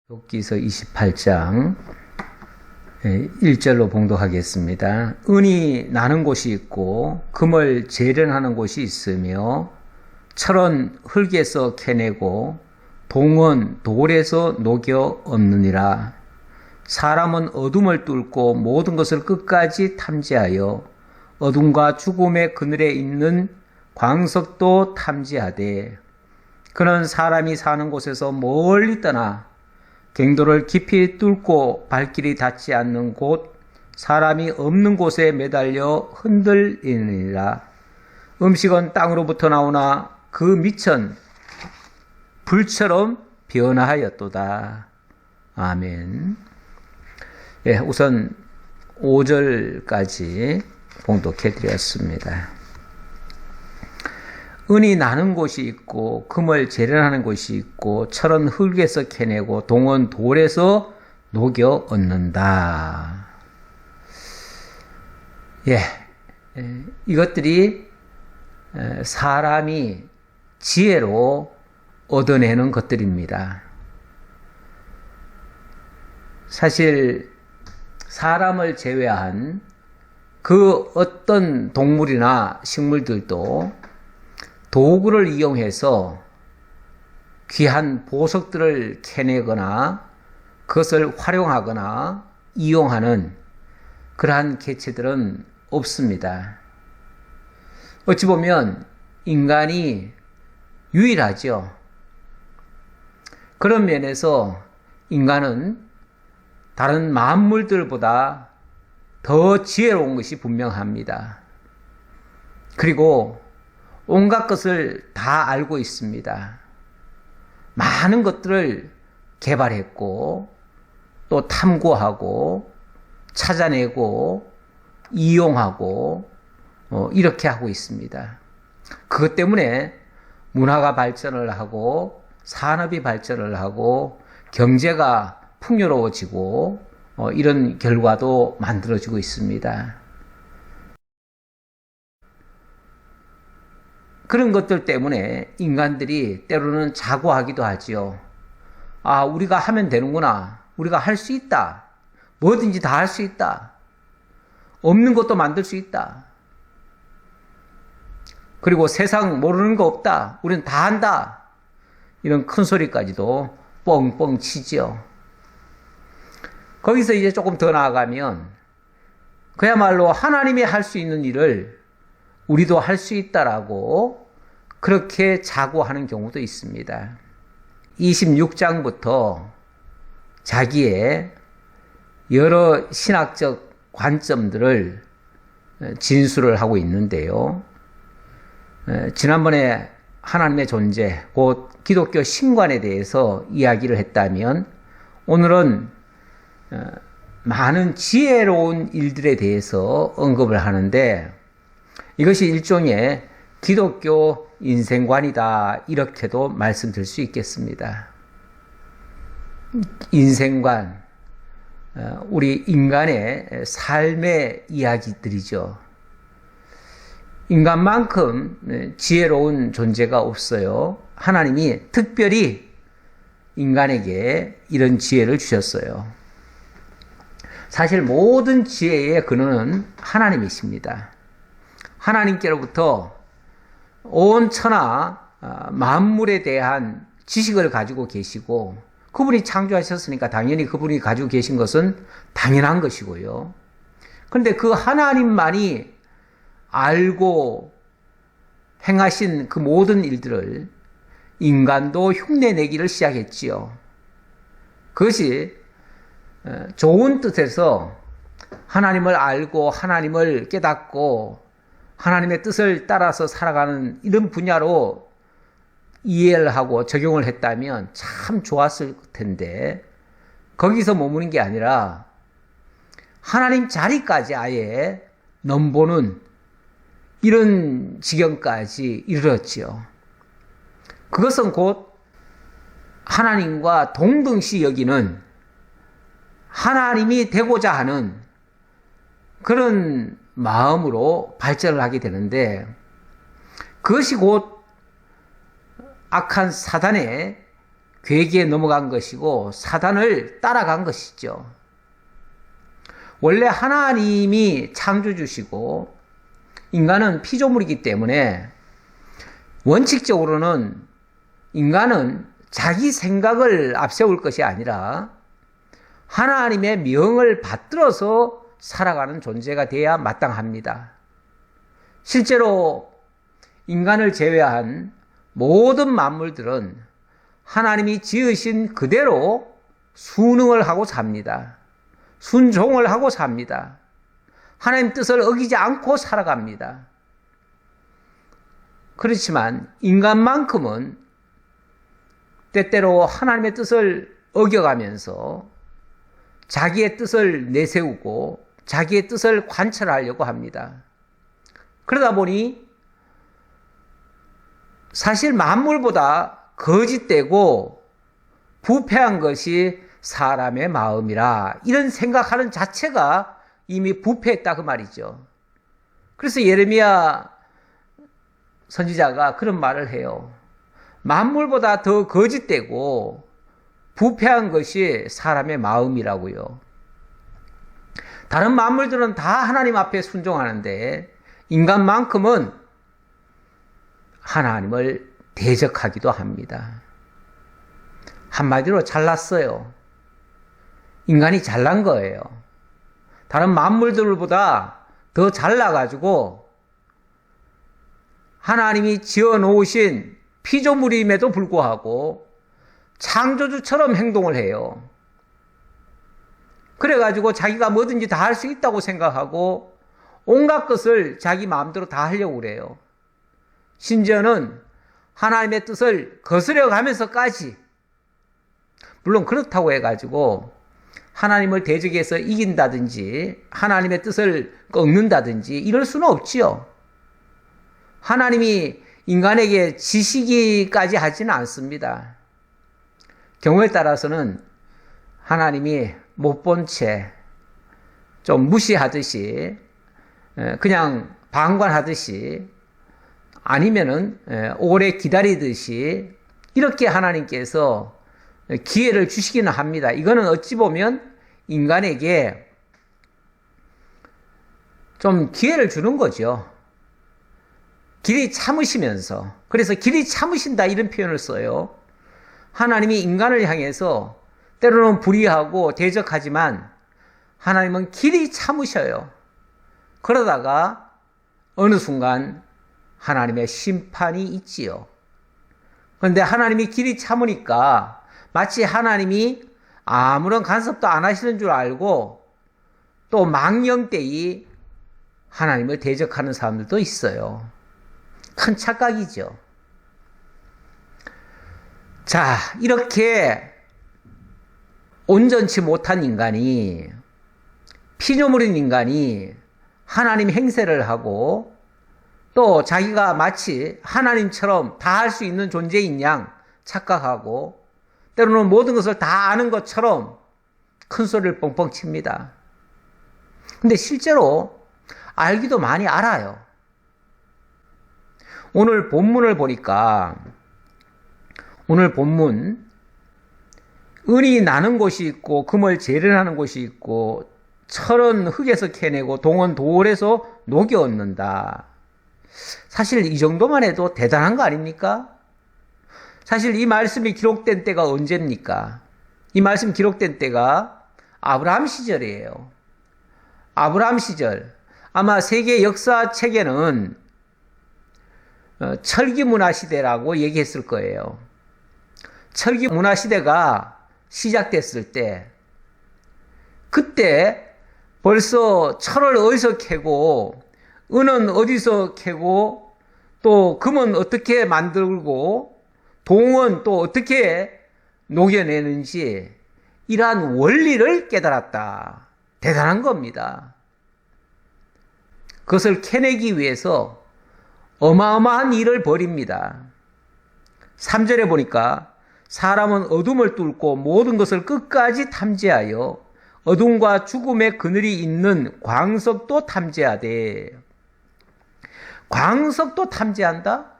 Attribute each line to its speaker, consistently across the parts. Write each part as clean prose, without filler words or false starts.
Speaker 1: 욥기서 28장 1절로 봉독하겠습니다. 은이 나는 곳이 있고 금을 재련하는 곳이 있으며 철은 흙에서 캐내고 동은 돌에서 녹여 얻느니라. 사람은 어둠을 뚫고 모든 것을 끝까지 탐지하여 어둠과 죽음의 그늘에 있는 광석도 탐지하되 그는 사람이 사는 곳에서 멀리 떠나 갱도를 깊이 뚫고 발길이 닿지 않는 곳, 사람이 없는 곳에 매달려 흔들리느니라. 음식은 땅으로부터 나오나 그 밑은 불처럼 변화하였도다. 아멘. 예, 우선 5절까지 봉독해 드렸습니다. 은이 나는 곳이 있고 금을 재련하는 곳이 있고 철은 흙에서 캐내고 동은 돌에서 녹여 얻는다. 이것들이 사람이 지혜로 얻어내는 것들입니다. 사실 사람을 제외한 그 어떤 동물이나 식물들도 도구를 이용해서 귀한 보석들을 캐내거나 그것을 활용하거나 이용하는 그러한 개체들은 없습니다. 어찌 보면 인간이 유일하죠. 그런 면에서 인간은 다른 만물들보다 더 지혜로운 것이 분명합니다. 그리고 온갖 것을 다 알고 있습니다. 많은 것들을 개발했고 또 탐구하고 찾아내고 이용하고 이렇게 하고 있습니다. 그것 때문에 문화가 발전을 하고 산업이 발전을 하고 경제가 풍요로워지고 이런 결과도 만들어지고 있습니다. 그런 것들 때문에 인간들이 때로는 자고하기도 하지요. 아, 우리가 하면 되는구나. 우리가 할 수 있다. 뭐든지 다 할 수 있다. 없는 것도 만들 수 있다. 그리고 세상 모르는 거 없다. 우리는 다 한다. 이런 큰 소리까지도 뻥뻥 치지요. 거기서 이제 조금 더 나아가면 그야말로 하나님이 할 수 있는 일을 우리도 할 수 있다라고 그렇게 자고하는 경우도 있습니다. 26장부터 자기의 여러 신학적 관점들을 진술을 하고 있는데요. 지난번에 하나님의 존재, 곧 기독교 신관에 대해서 이야기를 했다면 오늘은 많은 지혜로운 일들에 대해서 언급을 하는데 이것이 일종의 기독교 인생관이다 이렇게도 말씀드릴 수 있겠습니다. 인생관, 우리 인간의 삶의 이야기들이죠. 인간만큼 지혜로운 존재가 없어요. 하나님이 특별히 인간에게 이런 지혜를 주셨어요. 사실 모든 지혜의 근원은 하나님이십니다. 하나님께로부터 온 천하 만물에 대한 지식을 가지고 계시고 그분이 창조하셨으니까 당연히 그분이 가지고 계신 것은 당연한 것이고요. 그런데 그 하나님만이 알고 행하신 그 모든 일들을 인간도 흉내내기를 시작했지요. 그것이 좋은 뜻에서 하나님을 알고 하나님을 깨닫고 하나님의 뜻을 따라서 살아가는 이런 분야로 이해를 하고 적용을 했다면 참 좋았을 텐데 거기서 머무는 게 아니라 하나님 자리까지 아예 넘보는 이런 지경까지 이르렀지요. 그것은 곧 하나님과 동등시 여기는 하나님이 되고자 하는 그런 마음으로 발전을 하게 되는데 그것이 곧 악한 사단의 괴기에 넘어간 것이고 사단을 따라간 것이죠. 원래 하나님이 창조주시고 인간은 피조물이기 때문에 원칙적으로는 인간은 자기 생각을 앞세울 것이 아니라 하나님의 명을 받들어서 살아가는 존재가 되어야 마땅합니다. 실제로 인간을 제외한 모든 만물들은 하나님이 지으신 그대로 순응을 하고 삽니다. 순종을 하고 삽니다. 하나님 뜻을 어기지 않고 살아갑니다. 그렇지만 인간만큼은 때때로 하나님의 뜻을 어겨가면서 자기의 뜻을 내세우고 자기의 뜻을 관철하려고 합니다. 그러다 보니 사실 만물보다 거짓되고 부패한 것이 사람의 마음이라 이런 생각하는 자체가 이미 부패했다 그 말이죠. 그래서 예레미야 선지자가 그런 말을 해요. 만물보다 더 거짓되고 부패한 것이 사람의 마음이라고요. 다른 만물들은 다 하나님 앞에 순종하는데 인간만큼은 하나님을 대적하기도 합니다. 한마디로 잘났어요. 인간이 잘난 거예요. 다른 만물들보다 더 잘나가지고 하나님이 지어놓으신 피조물임에도 불구하고 창조주처럼 행동을 해요. 그래가지고 자기가 뭐든지 다 할 수 있다고 생각하고 온갖 것을 자기 마음대로 다 하려고 그래요. 심지어는 하나님의 뜻을 거스려 가면서까지, 물론 그렇다고 해가지고 하나님을 대적해서 이긴다든지 하나님의 뜻을 꺾는다든지 이럴 수는 없지요. 하나님이 인간에게 지시기까지 하지는 않습니다. 경우에 따라서는 하나님이 못 본 채 좀 무시하듯이 그냥 방관하듯이 아니면은 오래 기다리듯이 이렇게 하나님께서 기회를 주시기는 합니다. 이거는 어찌 보면 인간에게 좀 기회를 주는 거죠. 길이 참으시면서. 그래서 길이 참으신다 이런 표현을 써요. 하나님이 인간을 향해서 때로는 불의하고 대적하지만 하나님은 길이 참으셔요. 그러다가 어느 순간 하나님의 심판이 있지요. 그런데 하나님이 길이 참으니까 마치 하나님이 아무런 간섭도 안 하시는 줄 알고 또 망령되이 하나님을 대적하는 사람들도 있어요. 큰 착각이죠. 자, 이렇게 온전치 못한 인간이, 피조물인 인간이 하나님 행세를 하고 또 자기가 마치 하나님처럼 다 할 수 있는 존재인 양 착각하고 때로는 모든 것을 다 아는 것처럼 큰 소리를 뻥뻥 칩니다. 근데 실제로 알기도 많이 알아요. 오늘 본문을 보니까 오늘 본문 은이 나는 곳이 있고 금을 재련하는 곳이 있고 철은 흙에서 캐내고 동은 돌에서 녹여 얻는다. 사실 이 정도만 해도 대단한 거 아닙니까? 사실 이 말씀이 기록된 때가 언제입니까? 이 말씀 기록된 때가 아브라함 시절이에요. 아브라함 시절. 아마 세계 역사책에는 철기문화시대라고 얘기했을 거예요. 철기문화시대가 시작됐을 때 그때 벌써 철을 어디서 캐고 은은 어디서 캐고 또 금은 어떻게 만들고 동은 또 어떻게 녹여내는지 이러한 원리를 깨달았다. 대단한 겁니다. 그것을 캐내기 위해서 어마어마한 일을 벌입니다. 3절에 보니까 사람은 어둠을 뚫고 모든 것을 끝까지 탐지하여 어둠과 죽음의 그늘이 있는 광석도 탐지하되. 광석도 탐지한다?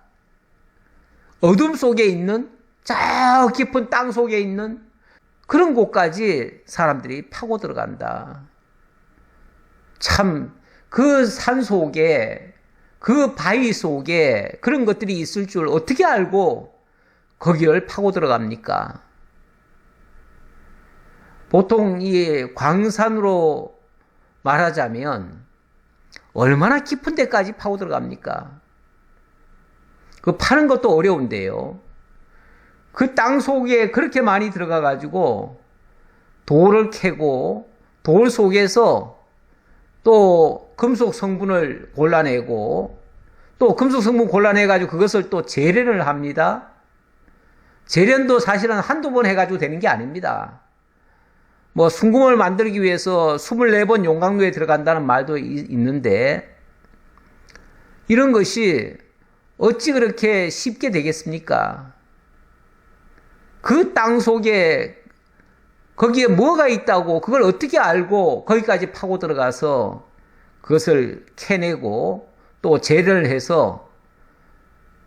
Speaker 1: 어둠 속에 있는 저 깊은 땅 속에 있는 그런 곳까지 사람들이 파고 들어간다. 참, 그 산 속에, 그 바위 속에 그런 것들이 있을 줄 어떻게 알고 거기를 파고 들어갑니까? 보통 이 광산으로 말하자면 얼마나 깊은 데까지 파고 들어갑니까? 그 파는 것도 어려운데요. 그 땅 속에 그렇게 많이 들어가 가지고 돌을 캐고 돌 속에서 또 금속 성분을 골라내고 또 금속 성분 골라내 가지고 그것을 또 재련을 합니다. 재련도 사실은 한두 번 해가지고 되는 게 아닙니다. 뭐 순금을 만들기 위해서 24번 용광로에 들어간다는 말도 있는데 이런 것이 어찌 그렇게 쉽게 되겠습니까? 그 땅 속에 거기에 뭐가 있다고 그걸 어떻게 알고 거기까지 파고 들어가서 그것을 캐내고 또 재련을 해서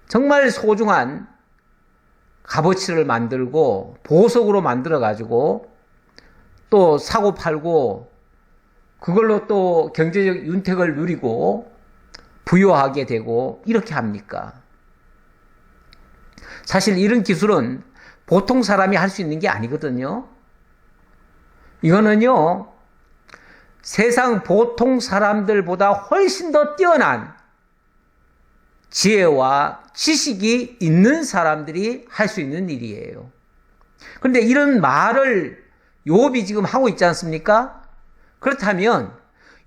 Speaker 1: 정말 소중한 값어치를 만들고 보석으로 만들어 가지고 또 사고 팔고 그걸로 또 경제적 윤택을 누리고 부유하게 되고 이렇게 합니까? 사실 이런 기술은 보통 사람이 할 수 있는 게 아니거든요. 이거는요, 세상 보통 사람들보다 훨씬 더 뛰어난 지혜와 지식이 있는 사람들이 할 수 있는 일이에요. 그런데 이런 말을 욥이 지금 하고 있지 않습니까? 그렇다면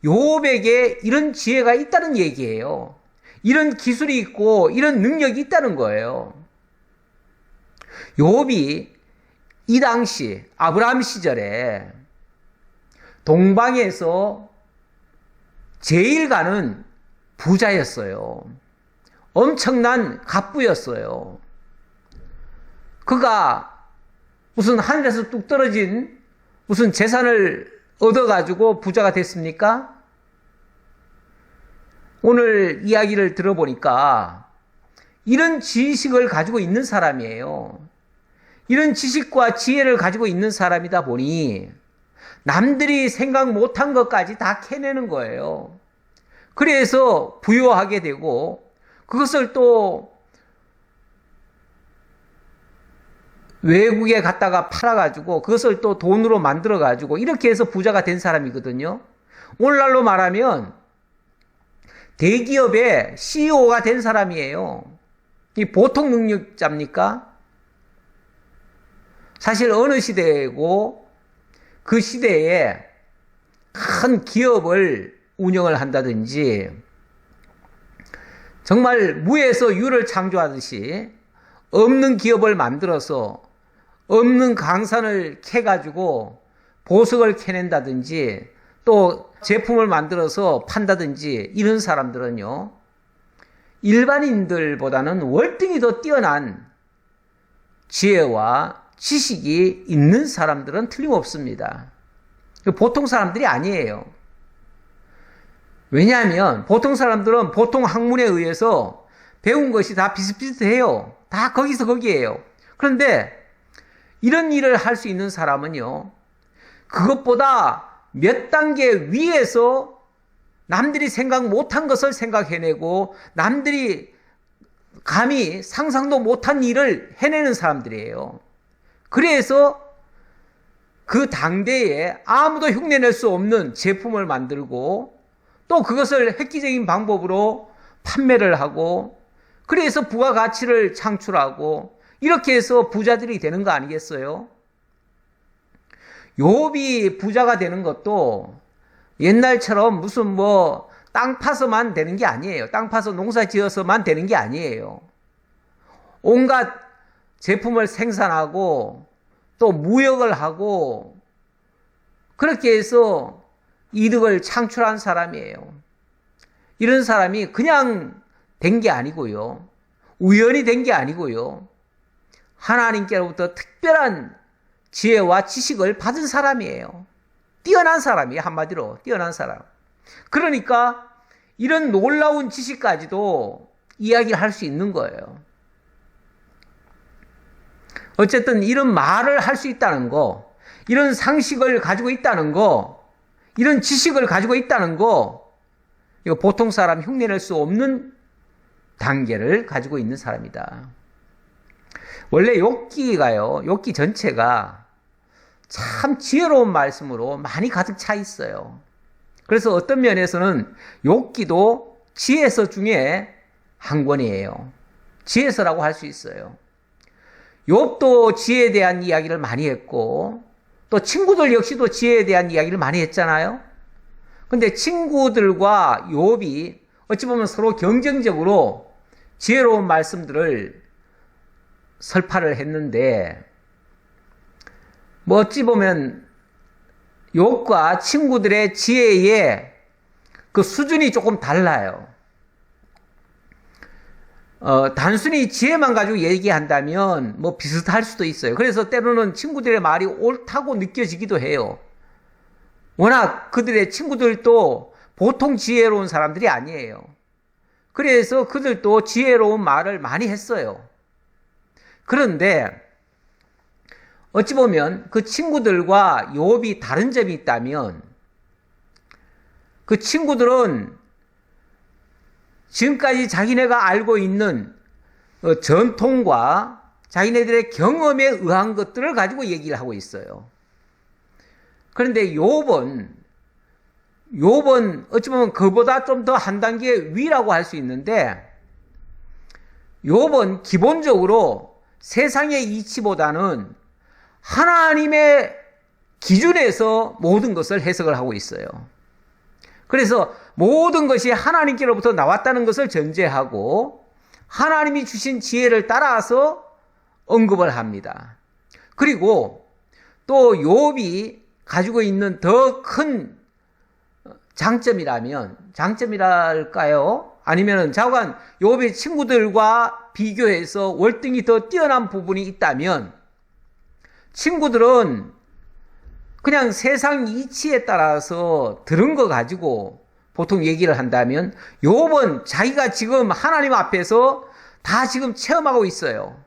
Speaker 1: 욥에게 이런 지혜가 있다는 얘기예요. 이런 기술이 있고 이런 능력이 있다는 거예요. 욥이 이 당시 아브라함 시절에 동방에서 제일 가는 부자였어요. 엄청난 갑부였어요. 그가 무슨 하늘에서 뚝 떨어진 무슨 재산을 얻어가지고 부자가 됐습니까? 오늘 이야기를 들어보니까 이런 지식을 가지고 있는 사람이에요. 이런 지식과 지혜를 가지고 있는 사람이다 보니 남들이 생각 못한 것까지 다 캐내는 거예요. 그래서 부유하게 되고 그것을 또 외국에 갔다가 팔아가지고 그것을 또 돈으로 만들어가지고 이렇게 해서 부자가 된 사람이거든요. 오늘날로 말하면 대기업의 CEO가 된 사람이에요. 이 보통 능력자입니까? 사실 어느 시대고 그 시대에 큰 기업을 운영을 한다든지 정말 무에서 유를 창조하듯이 없는 기업을 만들어서 없는 강산을 캐가지고 보석을 캐낸다든지 또 제품을 만들어서 판다든지 이런 사람들은요, 일반인들보다는 월등히 더 뛰어난 지혜와 지식이 있는 사람들은 틀림없습니다. 보통 사람들이 아니에요. 왜냐하면 보통 사람들은 보통 학문에 의해서 배운 것이 다 비슷비슷해요. 다 거기서 거기에요. 그런데 이런 일을 할 수 있는 사람은요, 그것보다 몇 단계 위에서 남들이 생각 못한 것을 생각해내고 남들이 감히 상상도 못한 일을 해내는 사람들이에요. 그래서 그 당대에 아무도 흉내낼 수 없는 제품을 만들고 또 그것을 획기적인 방법으로 판매를 하고 그래서 부가가치를 창출하고 이렇게 해서 부자들이 되는 거 아니겠어요? 욥이 부자가 되는 것도 옛날처럼 무슨 뭐 땅 파서만 되는 게 아니에요. 땅 파서 농사 지어서만 되는 게 아니에요. 온갖 제품을 생산하고 또 무역을 하고 그렇게 해서 이득을 창출한 사람이에요. 이런 사람이 그냥 된 게 아니고요. 우연히 된 게 아니고요. 하나님께로부터 특별한 지혜와 지식을 받은 사람이에요. 뛰어난 사람이에요. 한마디로 뛰어난 사람. 그러니까 이런 놀라운 지식까지도 이야기를 할 수 있는 거예요. 어쨌든 이런 말을 할 수 있다는 거, 이런 상식을 가지고 있다는 거, 이런 지식을 가지고 있다는 거, 이거 보통 사람 흉내낼 수 없는 단계를 가지고 있는 사람이다. 원래 욥기 전체가 참 지혜로운 말씀으로 많이 가득 차 있어요. 그래서 어떤 면에서는 욥기도 지혜서 중에 한 권이에요. 지혜서라고 할 수 있어요. 욥도 지혜에 대한 이야기를 많이 했고, 또 친구들 역시도 지혜에 대한 이야기를 많이 했잖아요. 근데 친구들과 욥이 어찌 보면 서로 경쟁적으로 지혜로운 말씀들을 설파를 했는데, 뭐 어찌 보면 욥과 친구들의 지혜의 그 수준이 조금 달라요. 단순히 지혜만 가지고 얘기한다면 뭐 비슷할 수도 있어요. 그래서 때로는 친구들의 말이 옳다고 느껴지기도 해요. 워낙 그들의 친구들도 보통 지혜로운 사람들이 아니에요. 그래서 그들도 지혜로운 말을 많이 했어요. 그런데 어찌 보면 그 친구들과 욥이 다른 점이 있다면, 그 친구들은 지금까지 자기네가 알고 있는 전통과 자기네들의 경험에 의한 것들을 가지고 얘기를 하고 있어요. 그런데 욥은 어찌 보면 그보다 좀 더 한 단계 위라고 할 수 있는데, 욥은 기본적으로 세상의 이치보다는 하나님의 기준에서 모든 것을 해석을 하고 있어요. 그래서 모든 것이 하나님께로부터 나왔다는 것을 전제하고 하나님이 주신 지혜를 따라서 언급을 합니다. 그리고 또 욥이 가지고 있는 더 큰 장점이랄까요? 아니면 자관 욥의 친구들과 비교해서 월등히 더 뛰어난 부분이 있다면, 친구들은 그냥 세상 이치에 따라서 들은 거 가지고 보통 얘기를 한다면, 욥은 자기가 지금 하나님 앞에서 다 지금 체험하고 있어요.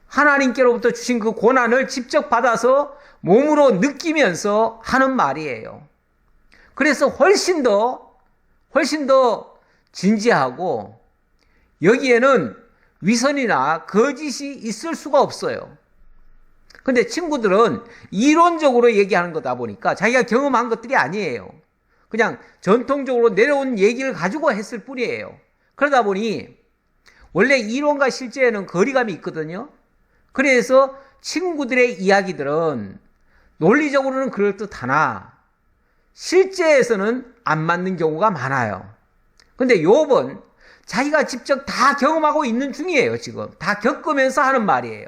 Speaker 1: 하나님께로부터 주신 그 고난을 직접 받아서 몸으로 느끼면서 하는 말이에요. 그래서 훨씬 더 진지하고, 여기에는 위선이나 거짓이 있을 수가 없어요. 근데 친구들은 이론적으로 얘기하는 거다 보니까 자기가 경험한 것들이 아니에요. 그냥 전통적으로 내려온 얘기를 가지고 했을 뿐이에요. 그러다 보니 원래 이론과 실제에는 거리감이 있거든요. 그래서 친구들의 이야기들은 논리적으로는 그럴듯하나 실제에서는 안 맞는 경우가 많아요. 근데 욥은 자기가 직접 다 경험하고 있는 중이에요. 지금 다 겪으면서 하는 말이에요.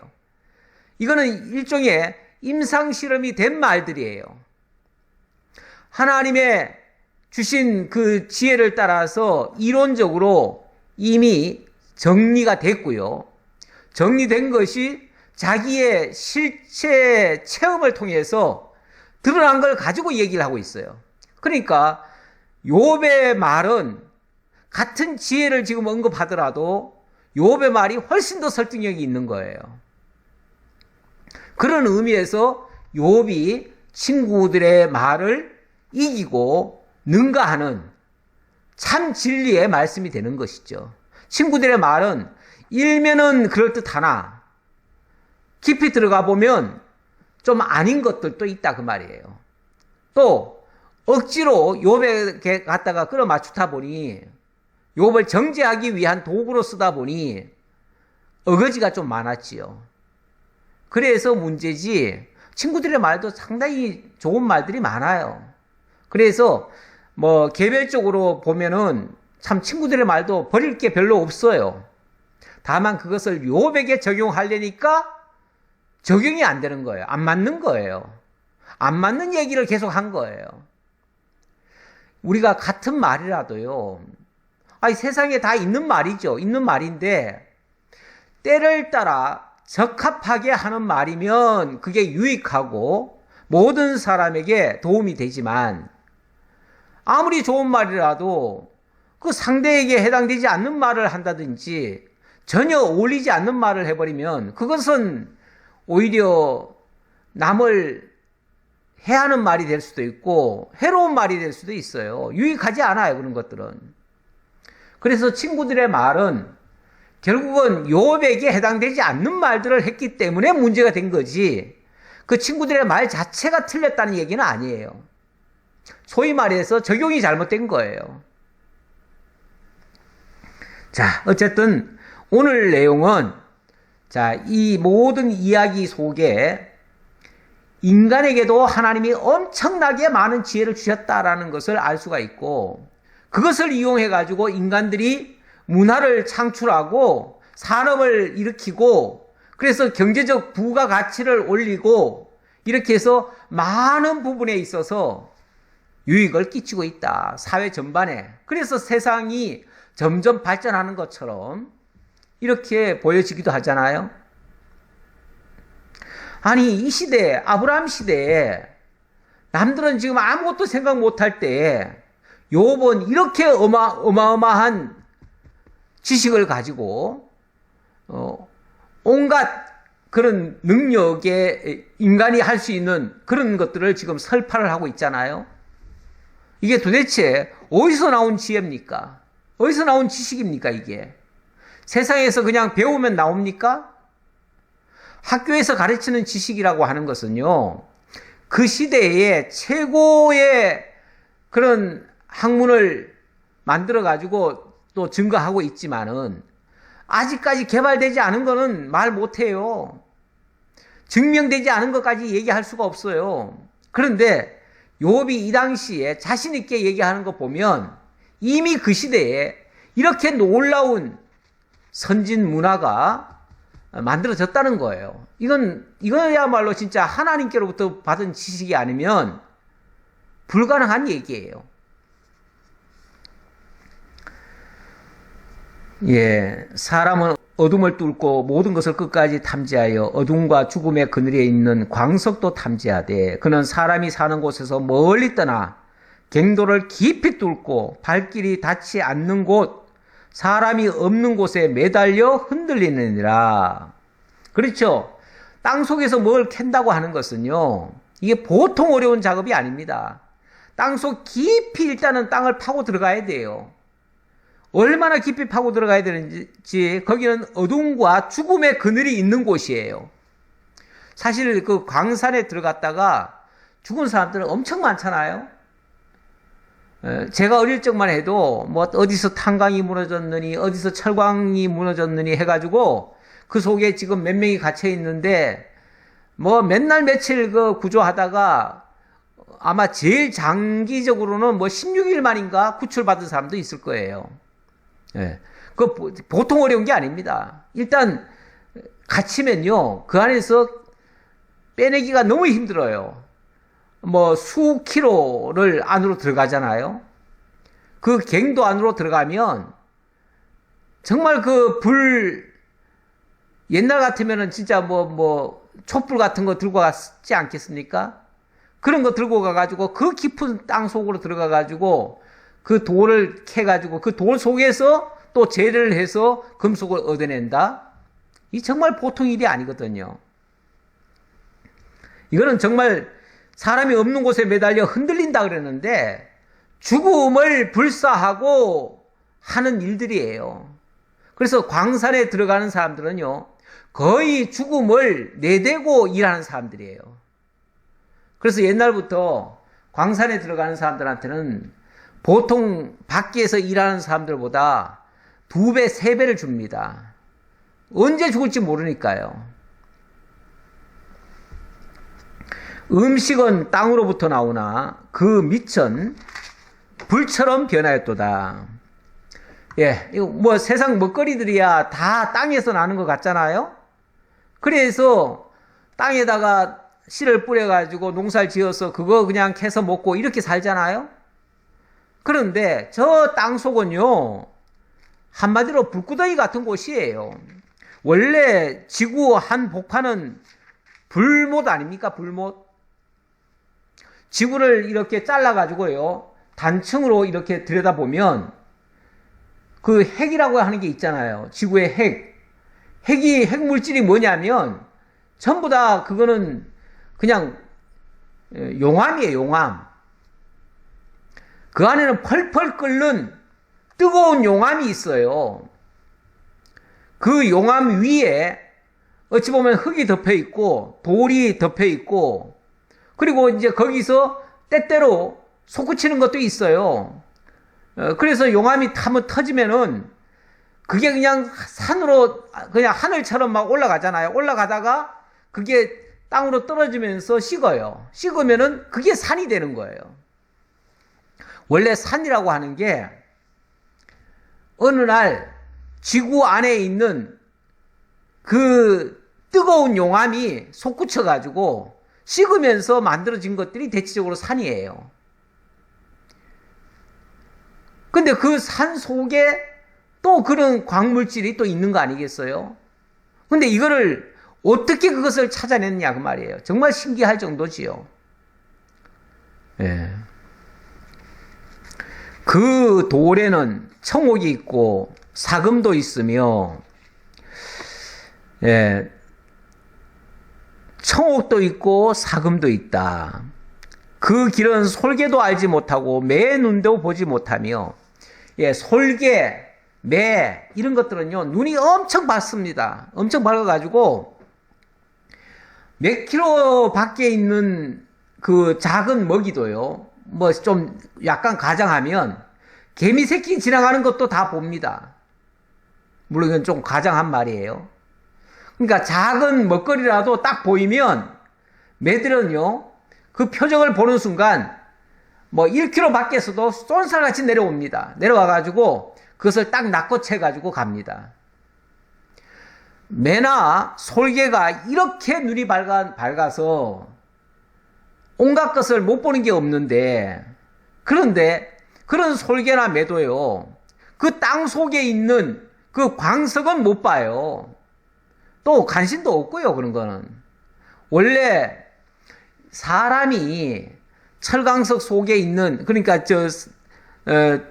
Speaker 1: 이거는 일종의 임상실험이 된 말들이에요. 하나님의 주신 그 지혜를 따라서 이론적으로 이미 정리가 됐고요. 정리된 것이 자기의 실체 체험을 통해서 드러난 걸 가지고 얘기를 하고 있어요. 그러니까 욥의 말은 같은 지혜를 지금 언급하더라도 욥의 말이 훨씬 더 설득력이 있는 거예요. 그런 의미에서 욥이 친구들의 말을 이기고 능가하는 참 진리의 말씀이 되는 것이죠. 친구들의 말은 일면은 그럴듯하나 깊이 들어가 보면 좀 아닌 것들도 있다 그 말이에요. 또 억지로 욥에게 갖다가 끌어맞추다 보니, 욥을 정죄하기 위한 도구로 쓰다 보니 어거지가 좀 많았지요. 그래서 문제지, 친구들의 말도 상당히 좋은 말들이 많아요. 그래서 뭐 개별적으로 보면은 참 친구들의 말도 버릴 게 별로 없어요. 다만 그것을 욥에게 적용하려니까 적용이 안 되는 거예요. 안 맞는 거예요. 안 맞는 얘기를 계속 한 거예요. 우리가 같은 말이라도요, 아니 세상에 다 있는 말이죠. 있는 말인데 때를 따라 적합하게 하는 말이면 그게 유익하고 모든 사람에게 도움이 되지만, 아무리 좋은 말이라도 그 상대에게 해당되지 않는 말을 한다든지 전혀 어울리지 않는 말을 해버리면 그것은 오히려 남을 해하는 말이 될 수도 있고 해로운 말이 될 수도 있어요. 유익하지 않아요, 그런 것들은. 그래서 친구들의 말은 결국은 욥에게 해당되지 않는 말들을 했기 때문에 문제가 된 거지, 그 친구들의 말 자체가 틀렸다는 얘기는 아니에요. 소위 말해서 적용이 잘못된 거예요. 자, 어쨌든 오늘 내용은, 자, 이 모든 이야기 속에 인간에게도 하나님이 엄청나게 많은 지혜를 주셨다라는 것을 알 수가 있고, 그것을 이용해 가지고 인간들이 문화를 창출하고 산업을 일으키고, 그래서 경제적 부가가치를 올리고, 이렇게 해서 많은 부분에 있어서 유익을 끼치고 있다, 사회 전반에. 그래서 세상이 점점 발전하는 것처럼 이렇게 보여지기도 하잖아요. 아니, 이 시대에, 아브라함 시대에 남들은 지금 아무것도 생각 못할 때에 욥은 이렇게 어마어마한 지식을 가지고 온갖 그런 능력에 인간이 할 수 있는 그런 것들을 지금 설파를 하고 있잖아요. 이게 도대체 어디서 나온 지혜입니까? 어디서 나온 지식입니까, 이게? 세상에서 그냥 배우면 나옵니까? 학교에서 가르치는 지식이라고 하는 것은요, 그 시대에 최고의 그런 학문을 만들어가지고 또 증거하고 있지만은, 아직까지 개발되지 않은 거는 말 못해요. 증명되지 않은 것까지 얘기할 수가 없어요. 그런데 욥이 이 당시에 자신 있게 얘기하는 거 보면 이미 그 시대에 이렇게 놀라운 선진 문화가 만들어졌다는 거예요. 이거야말로 진짜 하나님께로부터 받은 지식이 아니면 불가능한 얘기예요. 예, 사람은 어둠을 뚫고 모든 것을 끝까지 탐지하여 어둠과 죽음의 그늘에 있는 광석도 탐지하되, 그는 사람이 사는 곳에서 멀리 떠나 갱도를 깊이 뚫고 발길이 닿지 않는 곳, 사람이 없는 곳에 매달려 흔들리느니라. 그렇죠? 땅 속에서 뭘 캔다고 하는 것은요, 이게 보통 어려운 작업이 아닙니다. 땅속 깊이 일단은 땅을 파고 들어가야 돼요. 얼마나 깊이 파고 들어가야 되는지, 거기는 어둠과 죽음의 그늘이 있는 곳이에요. 사실 그 광산에 들어갔다가 죽은 사람들은 엄청 많잖아요. 제가 어릴 적만 해도 뭐 어디서 탄광이 무너졌느니 어디서 철광이 무너졌느니 해가지고 그 속에 지금 몇 명이 갇혀 있는데, 뭐 맨날 며칠 그 구조하다가 아마 제일 장기적으로는 뭐 16일 만인가 구출받은 사람도 있을 거예요. 예. 그 보통 어려운 게 아닙니다. 일단 갇히면요, 그 안에서 빼내기가 너무 힘들어요. 뭐 수 킬로를 안으로 들어가잖아요. 그 갱도 안으로 들어가면 정말 그 옛날 같으면은 진짜 뭐 촛불 같은 거 들고 갔지 않겠습니까? 그런 거 들고 가가지고 그 깊은 땅 속으로 들어가가지고 그 돌을 캐가지고 그 돌 속에서 또 재래를 해서 금속을 얻어낸다? 이 정말 보통 일이 아니거든요. 이거는 정말 사람이 없는 곳에 매달려 흔들린다 그랬는데 죽음을 불사하고 하는 일들이에요. 그래서 광산에 들어가는 사람들은요, 거의 죽음을 내대고 일하는 사람들이에요. 그래서 옛날부터 광산에 들어가는 사람들한테는 보통 밖에서 일하는 사람들보다 2배, 3배를 줍니다. 언제 죽을지 모르니까요. 음식은 땅으로부터 나오나 그 밑은 불처럼 변하였도다. 예, 이거 뭐 세상 먹거리들이야 다 땅에서 나는 것 같잖아요. 그래서 땅에다가 씨를 뿌려가지고 농사를 지어서 그거 그냥 캐서 먹고 이렇게 살잖아요. 그런데 저 땅 속은요, 한마디로 불구덩이 같은 곳이에요. 원래 지구 한 복판은 불못 아닙니까? 불못. 지구를 이렇게 잘라가지고요, 단층으로 이렇게 들여다보면 그 핵이라고 하는 게 있잖아요. 지구의 핵. 핵물질이 뭐냐면 전부 다 그거는 그냥 용암이에요, 용암. 그 안에는 펄펄 끓는 뜨거운 용암이 있어요. 그 용암 위에 어찌 보면 흙이 덮여 있고 돌이 덮여 있고 그리고 이제 거기서 때때로 솟구치는 것도 있어요. 그래서 용암이 한번 터지면은 그게 그냥 산으로 그냥 하늘처럼 막 올라가잖아요. 올라가다가 그게 땅으로 떨어지면서 식어요. 식으면은 그게 산이 되는 거예요. 원래 산이라고 하는 게 어느 날 지구 안에 있는 그 뜨거운 용암이 솟구쳐 가지고 식으면서 만들어진 것들이 대체적으로 산이에요. 근데 그 산 속에 또 그런 광물질이 또 있는 거 아니겠어요? 근데 이거를 어떻게 그것을 찾아냈냐 그 말이에요. 정말 신기할 정도지요. 예. 그 돌에는 청옥이 있고 사금도 있으며, 예, 청옥도 있고 사금도 있다. 그 길은 솔개도 알지 못하고 매 눈도 보지 못하며, 예, 솔개, 매 이런 것들은요 눈이 엄청 밝습니다. 엄청 밝아가지고 몇 킬로 밖에 있는 그 작은 먹이도요, 뭐 좀 약간 가장하면 개미 새끼 지나가는 것도 다 봅니다. 물론 이건 좀 가장한 말이에요. 그러니까 작은 먹거리라도 딱 보이면 매들은요 그 표정을 보는 순간 뭐 1km 밖에서도 쏜살같이 내려옵니다. 내려와가지고 그것을 딱 낚아채가지고 갑니다. 매나 솔개가 이렇게 눈이 밝아서 온갖 것을 못 보는 게 없는데, 그런데 그런 솔개나 매도요 그 땅 속에 있는 그 광석은 못 봐요. 또 관심도 없고요. 그런 거는 원래 사람이 철광석 속에 있는, 그러니까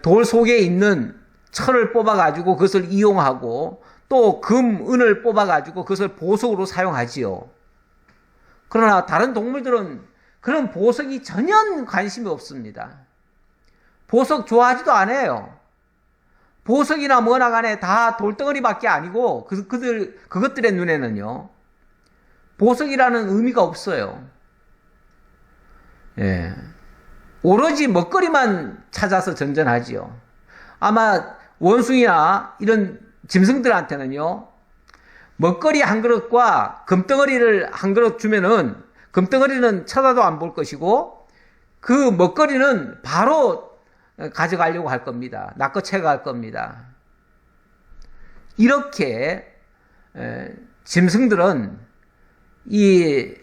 Speaker 1: 돌 속에 있는 철을 뽑아가지고 그것을 이용하고 또 금, 은을 뽑아가지고 그것을 보석으로 사용하지요. 그러나 다른 동물들은 그런 보석이 전혀 관심이 없습니다. 보석 좋아하지도 않아요. 보석이나 뭐나 간에 다 돌덩어리밖에 아니고 그것들의 눈에는요 보석이라는 의미가 없어요. 예. 오로지 먹거리만 찾아서 전전하지요. 아마 원숭이나 이런 짐승들한테는요 먹거리 한 그릇과 금덩어리를 한 그릇 주면은 금덩어리는 쳐다도 안 볼 것이고 그 먹거리는 바로 가져가려고 할 겁니다. 낚아채 갈 겁니다. 이렇게 짐승들은 이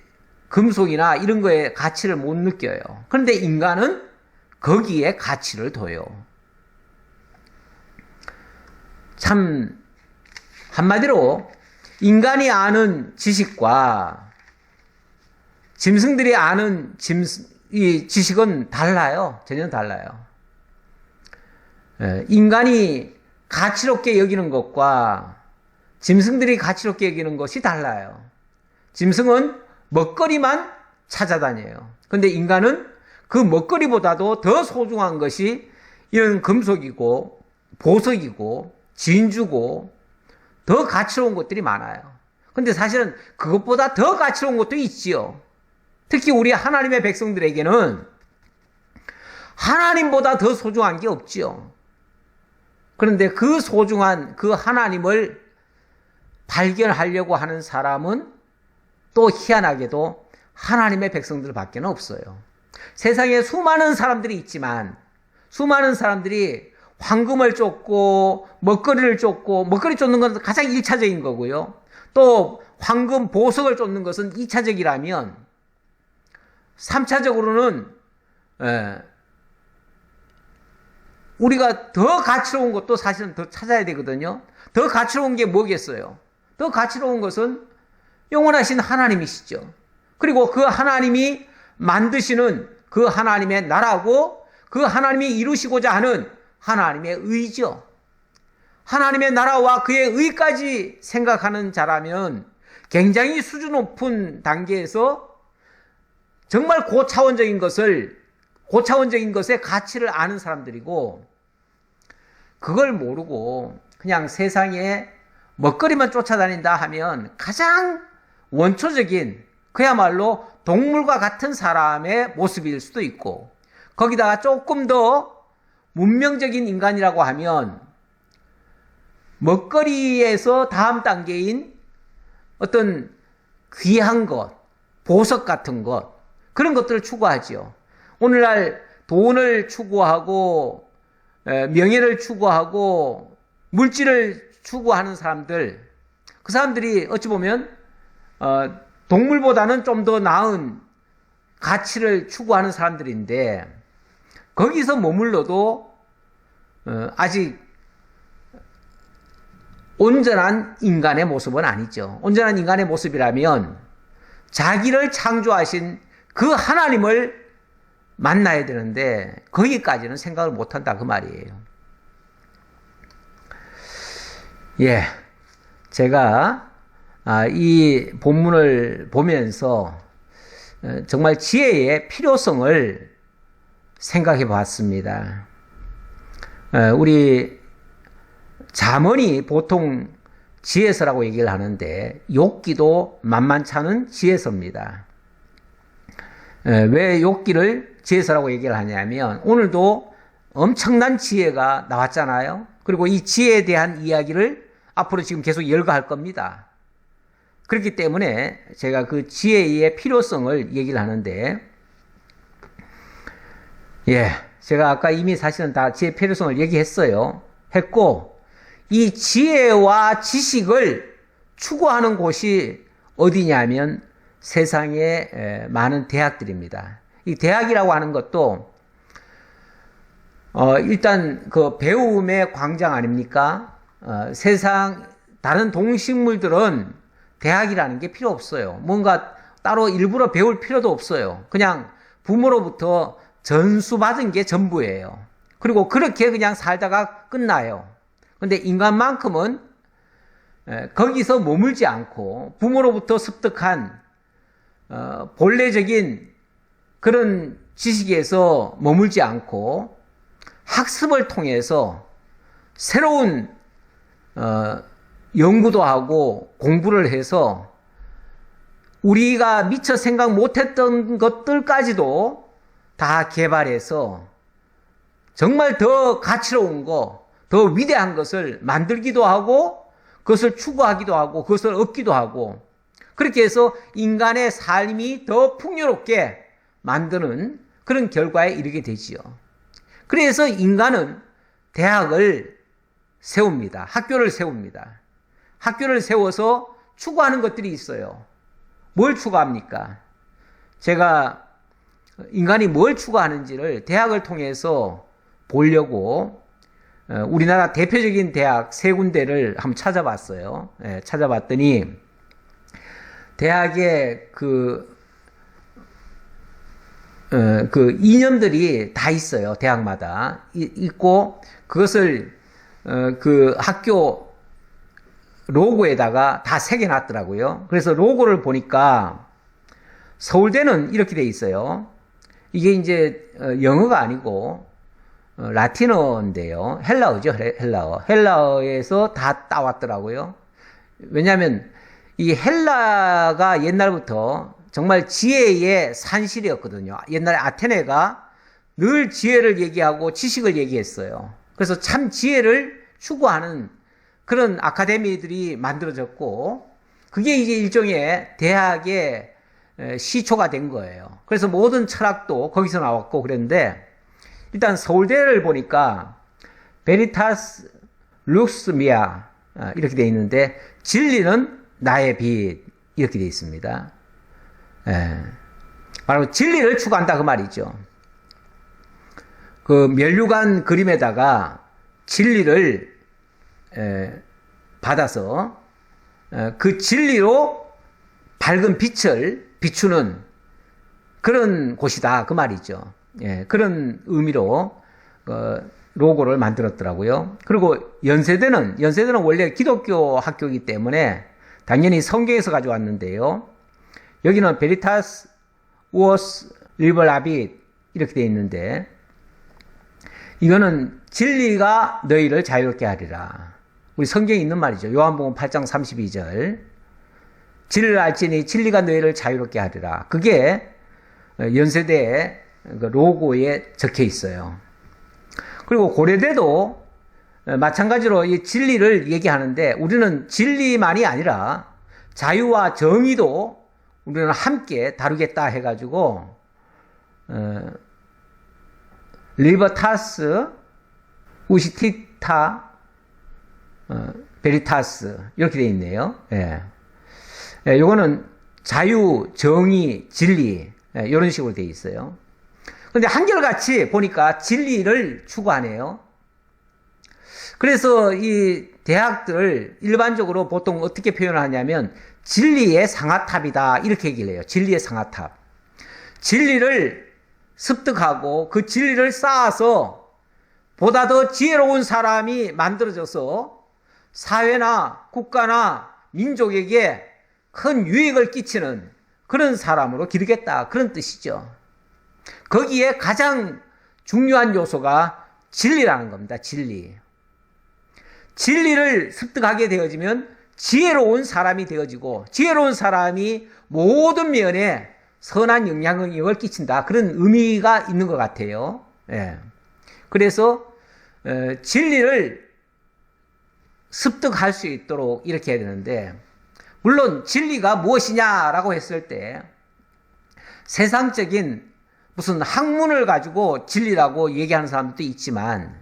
Speaker 1: 금속이나 이런 거에 가치를 못 느껴요. 그런데 인간은 거기에 가치를 둬요. 참 한마디로 인간이 아는 지식과 짐승들이 아는 이 지식은 달라요. 전혀 달라요. 인간이 가치롭게 여기는 것과 짐승들이 가치롭게 여기는 것이 달라요. 짐승은 먹거리만 찾아다녀요. 그런데 인간은 그 먹거리보다도 더 소중한 것이 이런 금속이고 보석이고 진주고 더 가치로운 것들이 많아요. 근데 사실은 그것보다 더 가치로운 것도 있지요. 특히 우리 하나님의 백성들에게는 하나님보다 더 소중한 게 없지요. 그런데 그 소중한 그 하나님을 발견하려고 하는 사람은 또 희한하게도 하나님의 백성들밖에 없어요. 세상에 수많은 사람들이 있지만 수많은 사람들이 황금을 쫓고 먹거리를 쫓고, 먹거리 쫓는 것은 가장 1차적인 거고요. 또 황금 보석을 쫓는 것은 2차적이라면 3차적으로는 우리가 더 가치로운 것도 사실은 더 찾아야 되거든요. 더 가치로운 게 뭐겠어요? 더 가치로운 것은 영원하신 하나님이시죠. 그리고 그 하나님이 만드시는 그 하나님의 나라고 그 하나님이 이루시고자 하는 하나님의 의죠. 하나님의 나라와 그의 의까지 생각하는 자라면 굉장히 수준 높은 단계에서 정말 고차원적인 것의 가치를 아는 사람들이고, 그걸 모르고 그냥 세상에 먹거리만 쫓아다닌다 하면 가장 원초적인, 그야말로 동물과 같은 사람의 모습일 수도 있고, 거기다가 조금 더 문명적인 인간이라고 하면 먹거리에서 다음 단계인 어떤 귀한 것, 보석 같은 것, 그런 것들을 추구하지요. 오늘날 돈을 추구하고 명예를 추구하고 물질을 추구하는 사람들, 그 사람들이 어찌 보면 동물보다는 좀 더 나은 가치를 추구하는 사람들인데, 거기서 머물러도 아직 온전한 인간의 모습은 아니죠. 온전한 인간의 모습이라면 자기를 창조하신 그 하나님을 만나야 되는데 거기까지는 생각을 못한다, 그 말이에요. 예, 제가 이 본문을 보면서 정말 지혜의 필요성을 생각해 봤습니다. 우리 잠언이 보통 지혜서라고 얘기를 하는데, 욥기도 만만찮은 지혜서입니다. 왜 욥기를 지혜서라고 얘기를 하냐면, 오늘도 엄청난 지혜가 나왔잖아요. 그리고 이 지혜에 대한 이야기를 앞으로 지금 계속 열거할 겁니다. 그렇기 때문에 제가 그 지혜의 필요성을 얘기를 하는데, 예, 제가 아까 이미 사실은 다 지혜의 필요성을 했고, 이 지혜와 지식을 추구하는 곳이 어디냐면 세상에 많은 대학들입니다. 이 대학이라고 하는 것도 일단 그 배움의 광장 아닙니까? 세상 다른 동식물들은 대학이라는 게 필요 없어요. 뭔가 따로 일부러 배울 필요도 없어요. 그냥 부모로부터 전수받은 게 전부예요. 그리고 그렇게 그냥 살다가 끝나요. 근데 인간만큼은 거기서 머물지 않고 부모로부터 습득한 본래적인 그런 지식에서 머물지 않고 학습을 통해서 새로운 연구도 하고 공부를 해서 우리가 미처 생각 못했던 것들까지도 다 개발해서 정말 더 가치로운 거, 더 위대한 것을 만들기도 하고, 그것을 추구하기도 하고, 그것을 얻기도 하고, 그렇게 해서 인간의 삶이 더 풍요롭게 만드는 그런 결과에 이르게 되지요. 그래서 인간은 대학을 세웁니다. 학교를 세웁니다. 학교를 세워서 추구하는 것들이 있어요. 뭘 추구합니까? 제가 인간이 뭘 추구하는지를 대학을 통해서 보려고 우리나라 대표적인 대학 세 군데를 한번 찾아봤어요. 찾아봤더니 대학에 그 이념들이 다 있어요. 대학마다 있고, 그것을 그 학교 로고에다가 다 새겨놨더라고요. 그래서 로고를 보니까 서울대는 이렇게 돼 있어요. 이게 이제 영어가 아니고 라틴어인데요. 헬라어죠. 헬라어. 헬라어에서 다 따왔더라고요. 왜냐하면 이 헬라가 옛날부터 정말 지혜의 산실이었거든요. 옛날에 아테네가 늘 지혜를 얘기하고 지식을 얘기했어요. 그래서 참 지혜를 추구하는 그런 아카데미들이 만들어졌고, 그게 이제 일종의 대학의 시초가 된 거예요. 그래서 모든 철학도 거기서 나왔고 그랬는데, 일단 서울대를 보니까 베리타스 룩스미아 이렇게 돼 있는데, 진리는 나의 빛 이렇게 돼 있습니다. 바로 진리를 추구한다 그 말이죠. 그 면류관 그림에다가 진리를 받아서 그 진리로 밝은 빛을 비추는 그런 곳이다 그 말이죠. 그런 의미로 로고를 만들었더라고요. 그리고 연세대는 원래 기독교 학교이기 때문에 당연히 성경에서 가져왔는데요. 여기는 베리타스 우어스 리버라빗 이렇게 되어 있는데, 이거는 진리가 너희를 자유롭게 하리라. 우리 성경에 있는 말이죠. 요한복음 8장 32절. 진리를 알지니 진리가 너희를 자유롭게 하리라. 그게 연세대의 로고에 적혀 있어요. 그리고 고려대도 마찬가지로 이 진리를 얘기하는데, 우리는 진리만이 아니라 자유와 정의도 우리는 함께 다루겠다 해가지고 리버타스 우시티타 베리타스 이렇게 되어 있네요. 예. 예, 요거는 자유, 정의, 진리 이런 식으로 되어 있어요. 그런데 한결같이 보니까 진리를 추구하네요. 그래서 이 대학들을 일반적으로 보통 어떻게 표현을 하냐면 진리의 상아탑이다 이렇게 얘기를 해요. 진리의 상아탑. 진리를 습득하고 그 진리를 쌓아서 보다 더 지혜로운 사람이 만들어져서 사회나 국가나 민족에게 큰 유익을 끼치는 그런 사람으로 기르겠다, 그런 뜻이죠. 거기에 가장 중요한 요소가 진리라는 겁니다. 진리. 진리를 습득하게 되어지면 지혜로운 사람이 되어지고, 지혜로운 사람이 모든 면에 선한 영향을 끼친다, 그런 의미가 있는 것 같아요. 예. 그래서 진리를 습득할 수 있도록 이렇게 해야 되는데, 물론 진리가 무엇이냐라고 했을 때 세상적인 무슨 학문을 가지고 진리라고 얘기하는 사람도 있지만,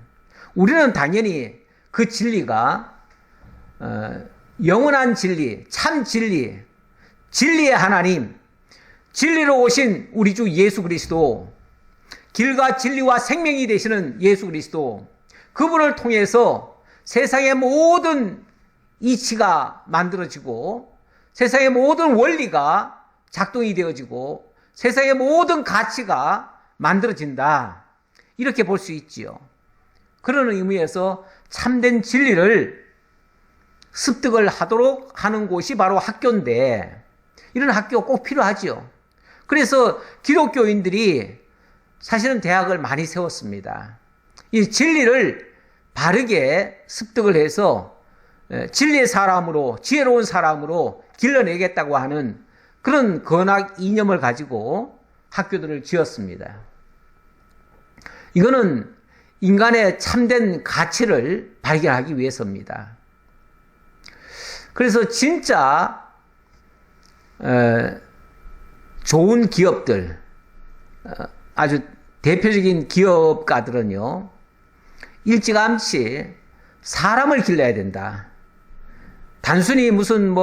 Speaker 1: 우리는 당연히 그 진리가 영원한 진리, 참 진리, 진리의 하나님, 진리로 오신 우리 주 예수 그리스도, 길과 진리와 생명이 되시는 예수 그리스도, 그분을 통해서 세상의 모든 이치가 만들어지고 세상의 모든 원리가 작동이 되어지고 세상의 모든 가치가 만들어진다, 이렇게 볼 수 있지요. 그런 의미에서 참된 진리를 습득을 하도록 하는 곳이 바로 학교인데, 이런 학교 꼭 필요하지요. 그래서 기독교인들이 사실은 대학을 많이 세웠습니다. 이 진리를 바르게 습득을 해서 진리의 사람으로, 지혜로운 사람으로 길러내겠다고 하는 그런 건학 이념을 가지고 학교들을 지었습니다. 이거는 인간의 참된 가치를 발견하기 위해서입니다. 그래서 진짜 좋은 기업들, 아주 대표적인 기업가들은요, 일찌감치 사람을 길러야 된다. 단순히 무슨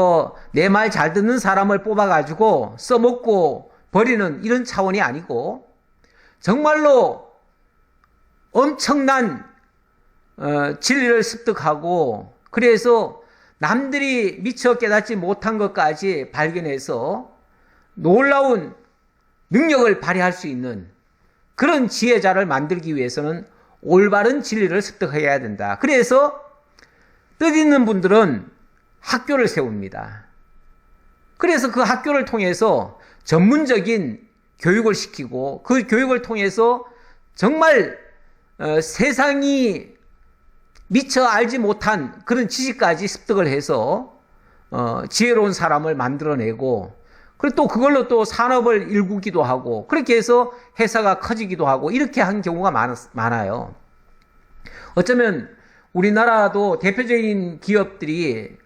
Speaker 1: 내 말 잘 듣는 사람을 뽑아가지고 써먹고 버리는 이런 차원이 아니고, 정말로 엄청난 진리를 습득하고, 그래서 남들이 미처 깨닫지 못한 것까지 발견해서 놀라운 능력을 발휘할 수 있는 그런 지혜자를 만들기 위해서는 올바른 진리를 습득해야 된다. 그래서 뜻있는 분들은 학교를 세웁니다. 그래서 그 학교를 통해서 전문적인 교육을 시키고, 그 교육을 통해서 정말 세상이 미처 알지 못한 그런 지식까지 습득을 해서 지혜로운 사람을 만들어내고, 그리고 또 그걸로 또 산업을 일구기도 하고, 그렇게 해서 회사가 커지기도 하고, 이렇게 한 경우가 많아요. 어쩌면 우리나라도 대표적인 기업들이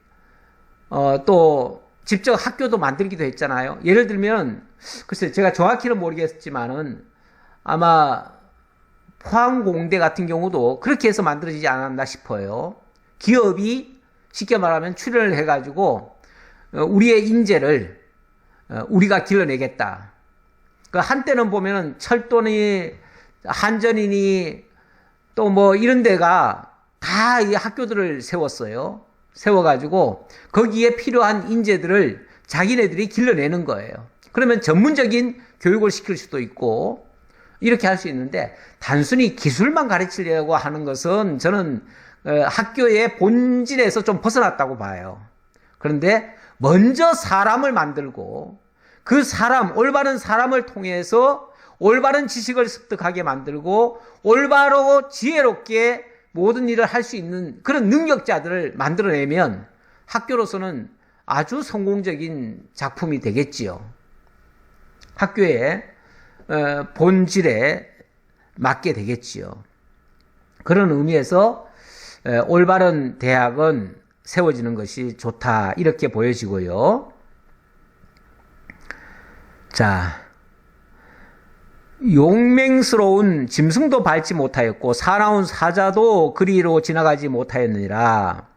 Speaker 1: 또 직접 학교도 만들기도 했잖아요. 예를 들면, 글쎄 제가 정확히는 모르겠지만은 아마 포항공대 같은 경우도 그렇게 해서 만들어지지 않았나 싶어요. 기업이 쉽게 말하면 출연을 해가지고 우리의 인재를 우리가 길러내겠다. 그 한때는 보면은 철도니 한전이니 또 이런 데가 다 이 학교들을 세웠어요. 세워가지고 거기에 필요한 인재들을 자기네들이 길러내는 거예요. 그러면 전문적인 교육을 시킬 수도 있고 이렇게 할 수 있는데, 단순히 기술만 가르치려고 하는 것은 저는 학교의 본질에서 좀 벗어났다고 봐요. 그런데 먼저 사람을 만들고 그 사람, 올바른 사람을 통해서 올바른 지식을 습득하게 만들고 올바로 지혜롭게 모든 일을 할 수 있는 그런 능력자들을 만들어내면 학교로서는 아주 성공적인 작품이 되겠지요. 학교의 본질에 맞게 되겠지요. 그런 의미에서 올바른 대학은 세워지는 것이 좋다, 이렇게 보여지고요. 자, 용맹스러운 짐승도 밟지 못하였고 사나운 사자도 그리로 지나가지 못하였느니라.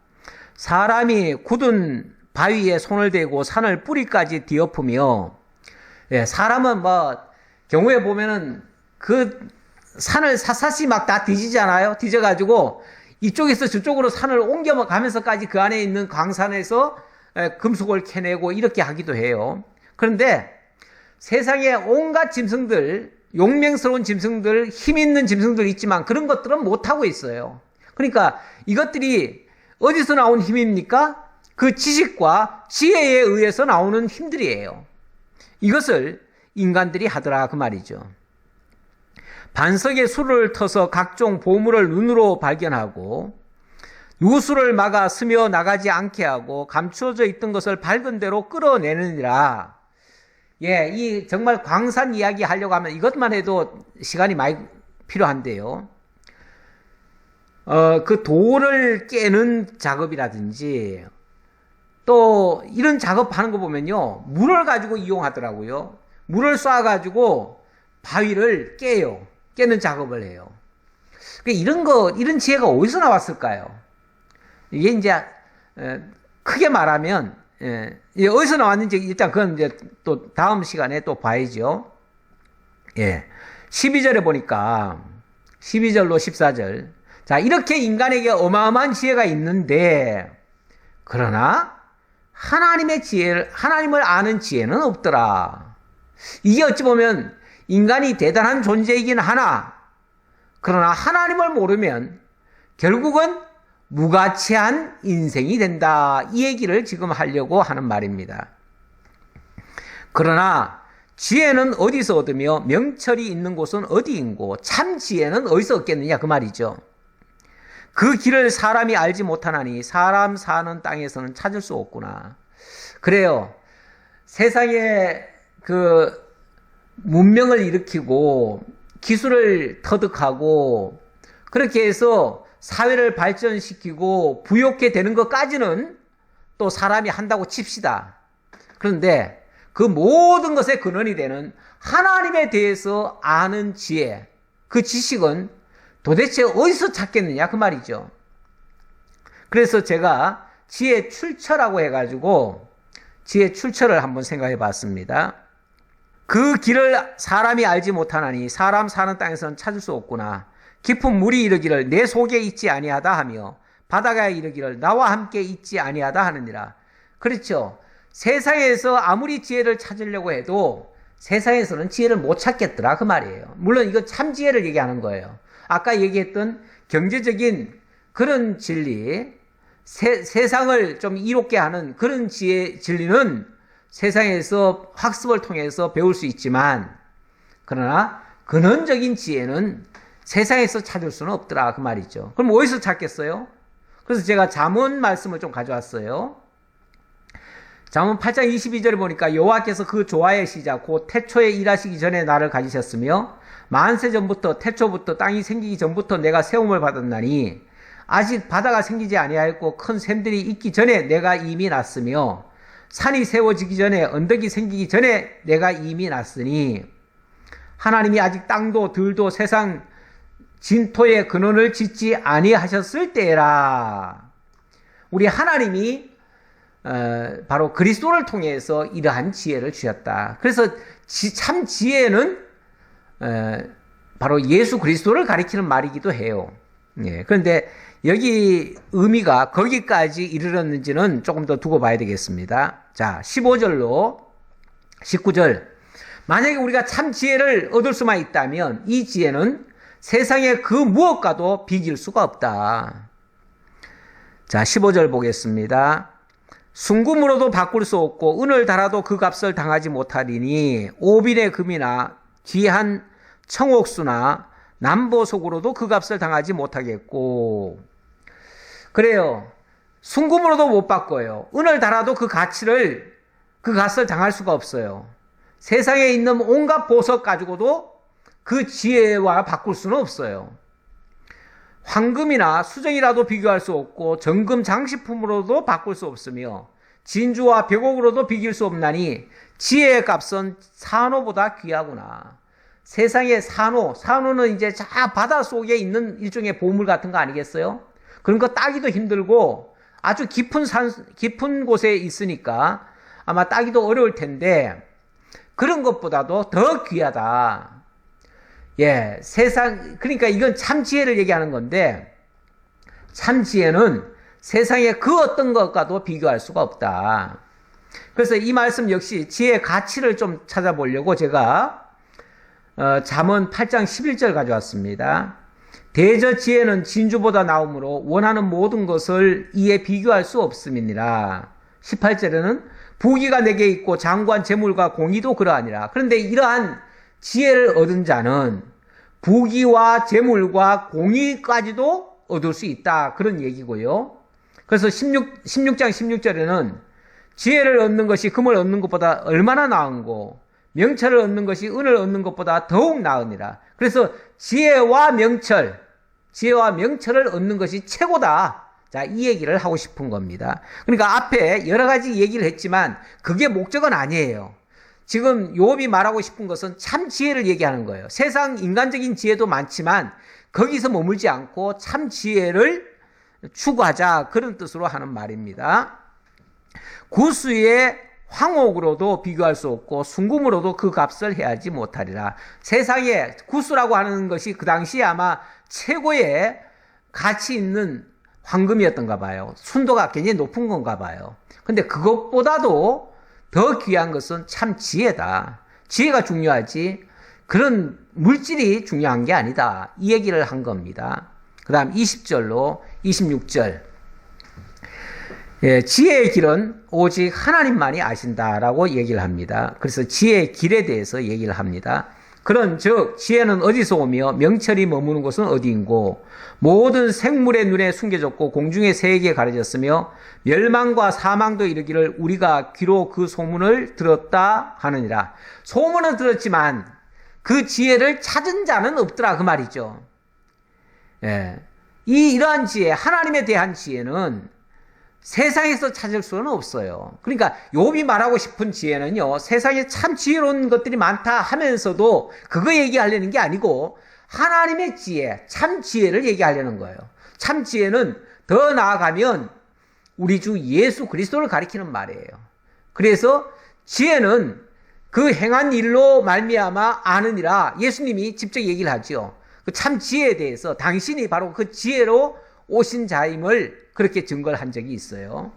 Speaker 1: 사람이 굳은 바위에 손을 대고 산을 뿌리까지 뒤엎으며, 사람은 경우에 보면은 그 산을 샅샅이 막 다 뒤지잖아요. 뒤져가지고 이쪽에서 저쪽으로 산을 옮겨가면서까지 그 안에 있는 광산에서 금속을 캐내고 이렇게 하기도 해요. 그런데 세상에 온갖 짐승들, 용맹스러운 짐승들, 힘 있는 짐승들 있지만 그런 것들은 못하고 있어요. 그러니까 이것들이 어디서 나온 힘입니까? 그 지식과 지혜에 의해서 나오는 힘들이에요. 이것을 인간들이 하더라, 그 말이죠. 반석에 수를 터서 각종 보물을 눈으로 발견하고 유수를 막아 스며 나가지 않게 하고 감추어져 있던 것을 밝은 대로 끌어내느니라. 이 정말 광산 이야기 하려고 하면 이것만 해도 시간이 많이 필요한데요. 그 돌을 깨는 작업이라든지 또 이런 작업하는 거 보면요, 물을 가지고 이용하더라고요. 물을 쏴가지고 바위를 깨는 작업을 해요. 이런 지혜가 어디서 나왔을까요? 이게 이제 크게 말하면 어디서 나왔는지 일단 그건 이제 또 다음 시간에 또 봐야죠. 12절에 보니까 12절로 14절. 자, 이렇게 인간에게 어마어마한 지혜가 있는데 그러나 하나님을 아는 지혜는 없더라. 이게 어찌 보면 인간이 대단한 존재이긴 하나, 그러나 하나님을 모르면 결국은 무가치한 인생이 된다, 이 얘기를 지금 하려고 하는 말입니다. 그러나 지혜는 어디서 얻으며 명철이 있는 곳은 어디인고 참 지혜는 어디서 얻겠느냐, 그 말이죠. 그 길을 사람이 알지 못하나니 사람 사는 땅에서는 찾을 수 없구나. 그래요. 세상에 그 문명을 일으키고 기술을 터득하고 그렇게 해서 사회를 발전시키고 부욕해 되는 것까지는 또 사람이 한다고 칩시다. 그런데 그 모든 것의 근원이 되는 하나님에 대해서 아는 지혜, 그 지식은 도대체 어디서 찾겠느냐, 그 말이죠. 그래서 제가 지혜 출처라고 해가지고 지혜 출처를 한번 생각해 봤습니다. 그 길을 사람이 알지 못하나니 사람 사는 땅에서는 찾을 수 없구나. 깊은 물이 이르기를 내 속에 있지 아니하다 하며 바다가 이르기를 나와 함께 있지 아니하다 하느니라. 그렇죠. 세상에서 아무리 지혜를 찾으려고 해도 세상에서는 지혜를 못 찾겠더라, 그 말이에요. 물론 이거 참 지혜를 얘기하는 거예요. 아까 얘기했던 경제적인 그런 진리, 세상을 좀 이롭게 하는 그런 진리는 세상에서 학습을 통해서 배울 수 있지만 그러나 근원적인 지혜는 세상에서 찾을 수는 없더라, 그 말이죠. 그럼 어디서 찾겠어요? 그래서 제가 잠언 말씀을 좀 가져왔어요. 잠언 8장 22절에 보니까 여호와께서 그 조화의 시작 곧 태초에 일하시기 전에 나를 가지셨으며 만세 전부터 태초부터 땅이 생기기 전부터 내가 세움을 받았나니 아직 바다가 생기지 아니하였고 큰 샘들이 있기 전에 내가 이미 났으며 산이 세워지기 전에 언덕이 생기기 전에 내가 이미 났으니 하나님이 아직 땅도 들도 세상 진토의 근원을 짓지 아니하셨을 때라. 우리 하나님이 바로 그리스도를 통해서 이러한 지혜를 주셨다. 그래서 참 지혜는 바로 예수 그리스도를 가리키는 말이기도 해요. 그런데 여기 의미가 거기까지 이르렀는지는 조금 더 두고 봐야 되겠습니다. 자, 15절로 19절. 만약에 우리가 참 지혜를 얻을 수만 있다면 이 지혜는 세상의 그 무엇과도 비길 수가 없다. 자, 15절 보겠습니다. 순금으로도 바꿀 수 없고 은을 달아도 그 값을 당하지 못하리니 오빈의 금이나 귀한 청옥수나 남보석으로도 그 값을 당하지 못하겠고. 그래요. 순금으로도 못 바꿔요. 은을 달아도 그 값을 당할 수가 없어요. 세상에 있는 온갖 보석 가지고도 그 지혜와 바꿀 수는 없어요. 황금이나 수정이라도 비교할 수 없고 정금 장식품으로도 바꿀 수 없으며 진주와 벽옥으로도 비길 수 없나니 지혜의 값은 산호보다 귀하구나. 세상의 산호는 이제 저 바다 속에 있는 일종의 보물 같은 거 아니겠어요? 그런 거 따기도 힘들고 아주 깊은 곳에 있으니까 아마 따기도 어려울 텐데 그런 것보다도 더 귀하다. 예, 그러니까 이건 참 지혜를 얘기하는 건데, 참 지혜는 세상에 그 어떤 것과도 비교할 수가 없다. 그래서 이 말씀 역시 지혜의 가치를 좀 찾아보려고 제가, 잠언 8장 11절 가져왔습니다. 대저 지혜는 진주보다 나오므로 원하는 모든 것을 이에 비교할 수 없음이니라. 18절에는 부귀가 내게 있고 장관 재물과 공의도 그러하니라. 그런데 이러한 지혜를 얻은 자는 부귀와 재물과 공의까지도 얻을 수 있다. 그런 얘기고요. 그래서 16장 16절에는 지혜를 얻는 것이 금을 얻는 것보다 얼마나 나은고 명철을 얻는 것이 은을 얻는 것보다 더욱 나으니라. 그래서 지혜와 명철을 얻는 것이 최고다. 자, 이 얘기를 하고 싶은 겁니다. 그러니까 앞에 여러 가지 얘기를 했지만 그게 목적은 아니에요. 지금 욥이 말하고 싶은 것은 참 지혜를 얘기하는 거예요. 세상 인간적인 지혜도 많지만 거기서 머물지 않고 참 지혜를 추구하자, 그런 뜻으로 하는 말입니다. 구수의 황옥으로도 비교할 수 없고 순금으로도 그 값을 해하지 못하리라. 세상에 구수라고 하는 것이 그 당시에 아마 최고의 가치 있는 황금이었던가 봐요. 순도가 굉장히 높은 건가 봐요. 근데 그것보다도 더 귀한 것은 참 지혜다. 지혜가 중요하지 그런 물질이 중요한 게 아니다. 이 얘기를 한 겁니다. 그 다음 20절로 26절. 예, 지혜의 길은 오직 하나님만이 아신다라고 얘기를 합니다. 그래서 지혜의 길에 대해서 얘기를 합니다. 그런즉 지혜는 어디서 오며 명철이 머무는 곳은 어디인고 모든 생물의 눈에 숨겨졌고 공중의 새에게 가려졌으며 멸망과 사망도 이르기를 우리가 귀로 그 소문을 들었다 하느니라. 소문은 들었지만 그 지혜를 찾은 자는 없더라, 그 말이죠. 예. 이러한 지혜, 하나님에 대한 지혜는 세상에서 찾을 수는 없어요. 그러니까 욥이 말하고 싶은 지혜는요, 세상에 참 지혜로운 것들이 많다 하면서도 그거 얘기하려는 게 아니고 하나님의 지혜, 참 지혜를 얘기하려는 거예요. 참 지혜는 더 나아가면 우리 주 예수 그리스도를 가리키는 말이에요. 그래서 지혜는 그 행한 일로 말미암아 아느니라. 예수님이 직접 얘기를 하죠. 그 참 지혜에 대해서 당신이 바로 그 지혜로 오신 자임을 그렇게 증거를 한 적이 있어요.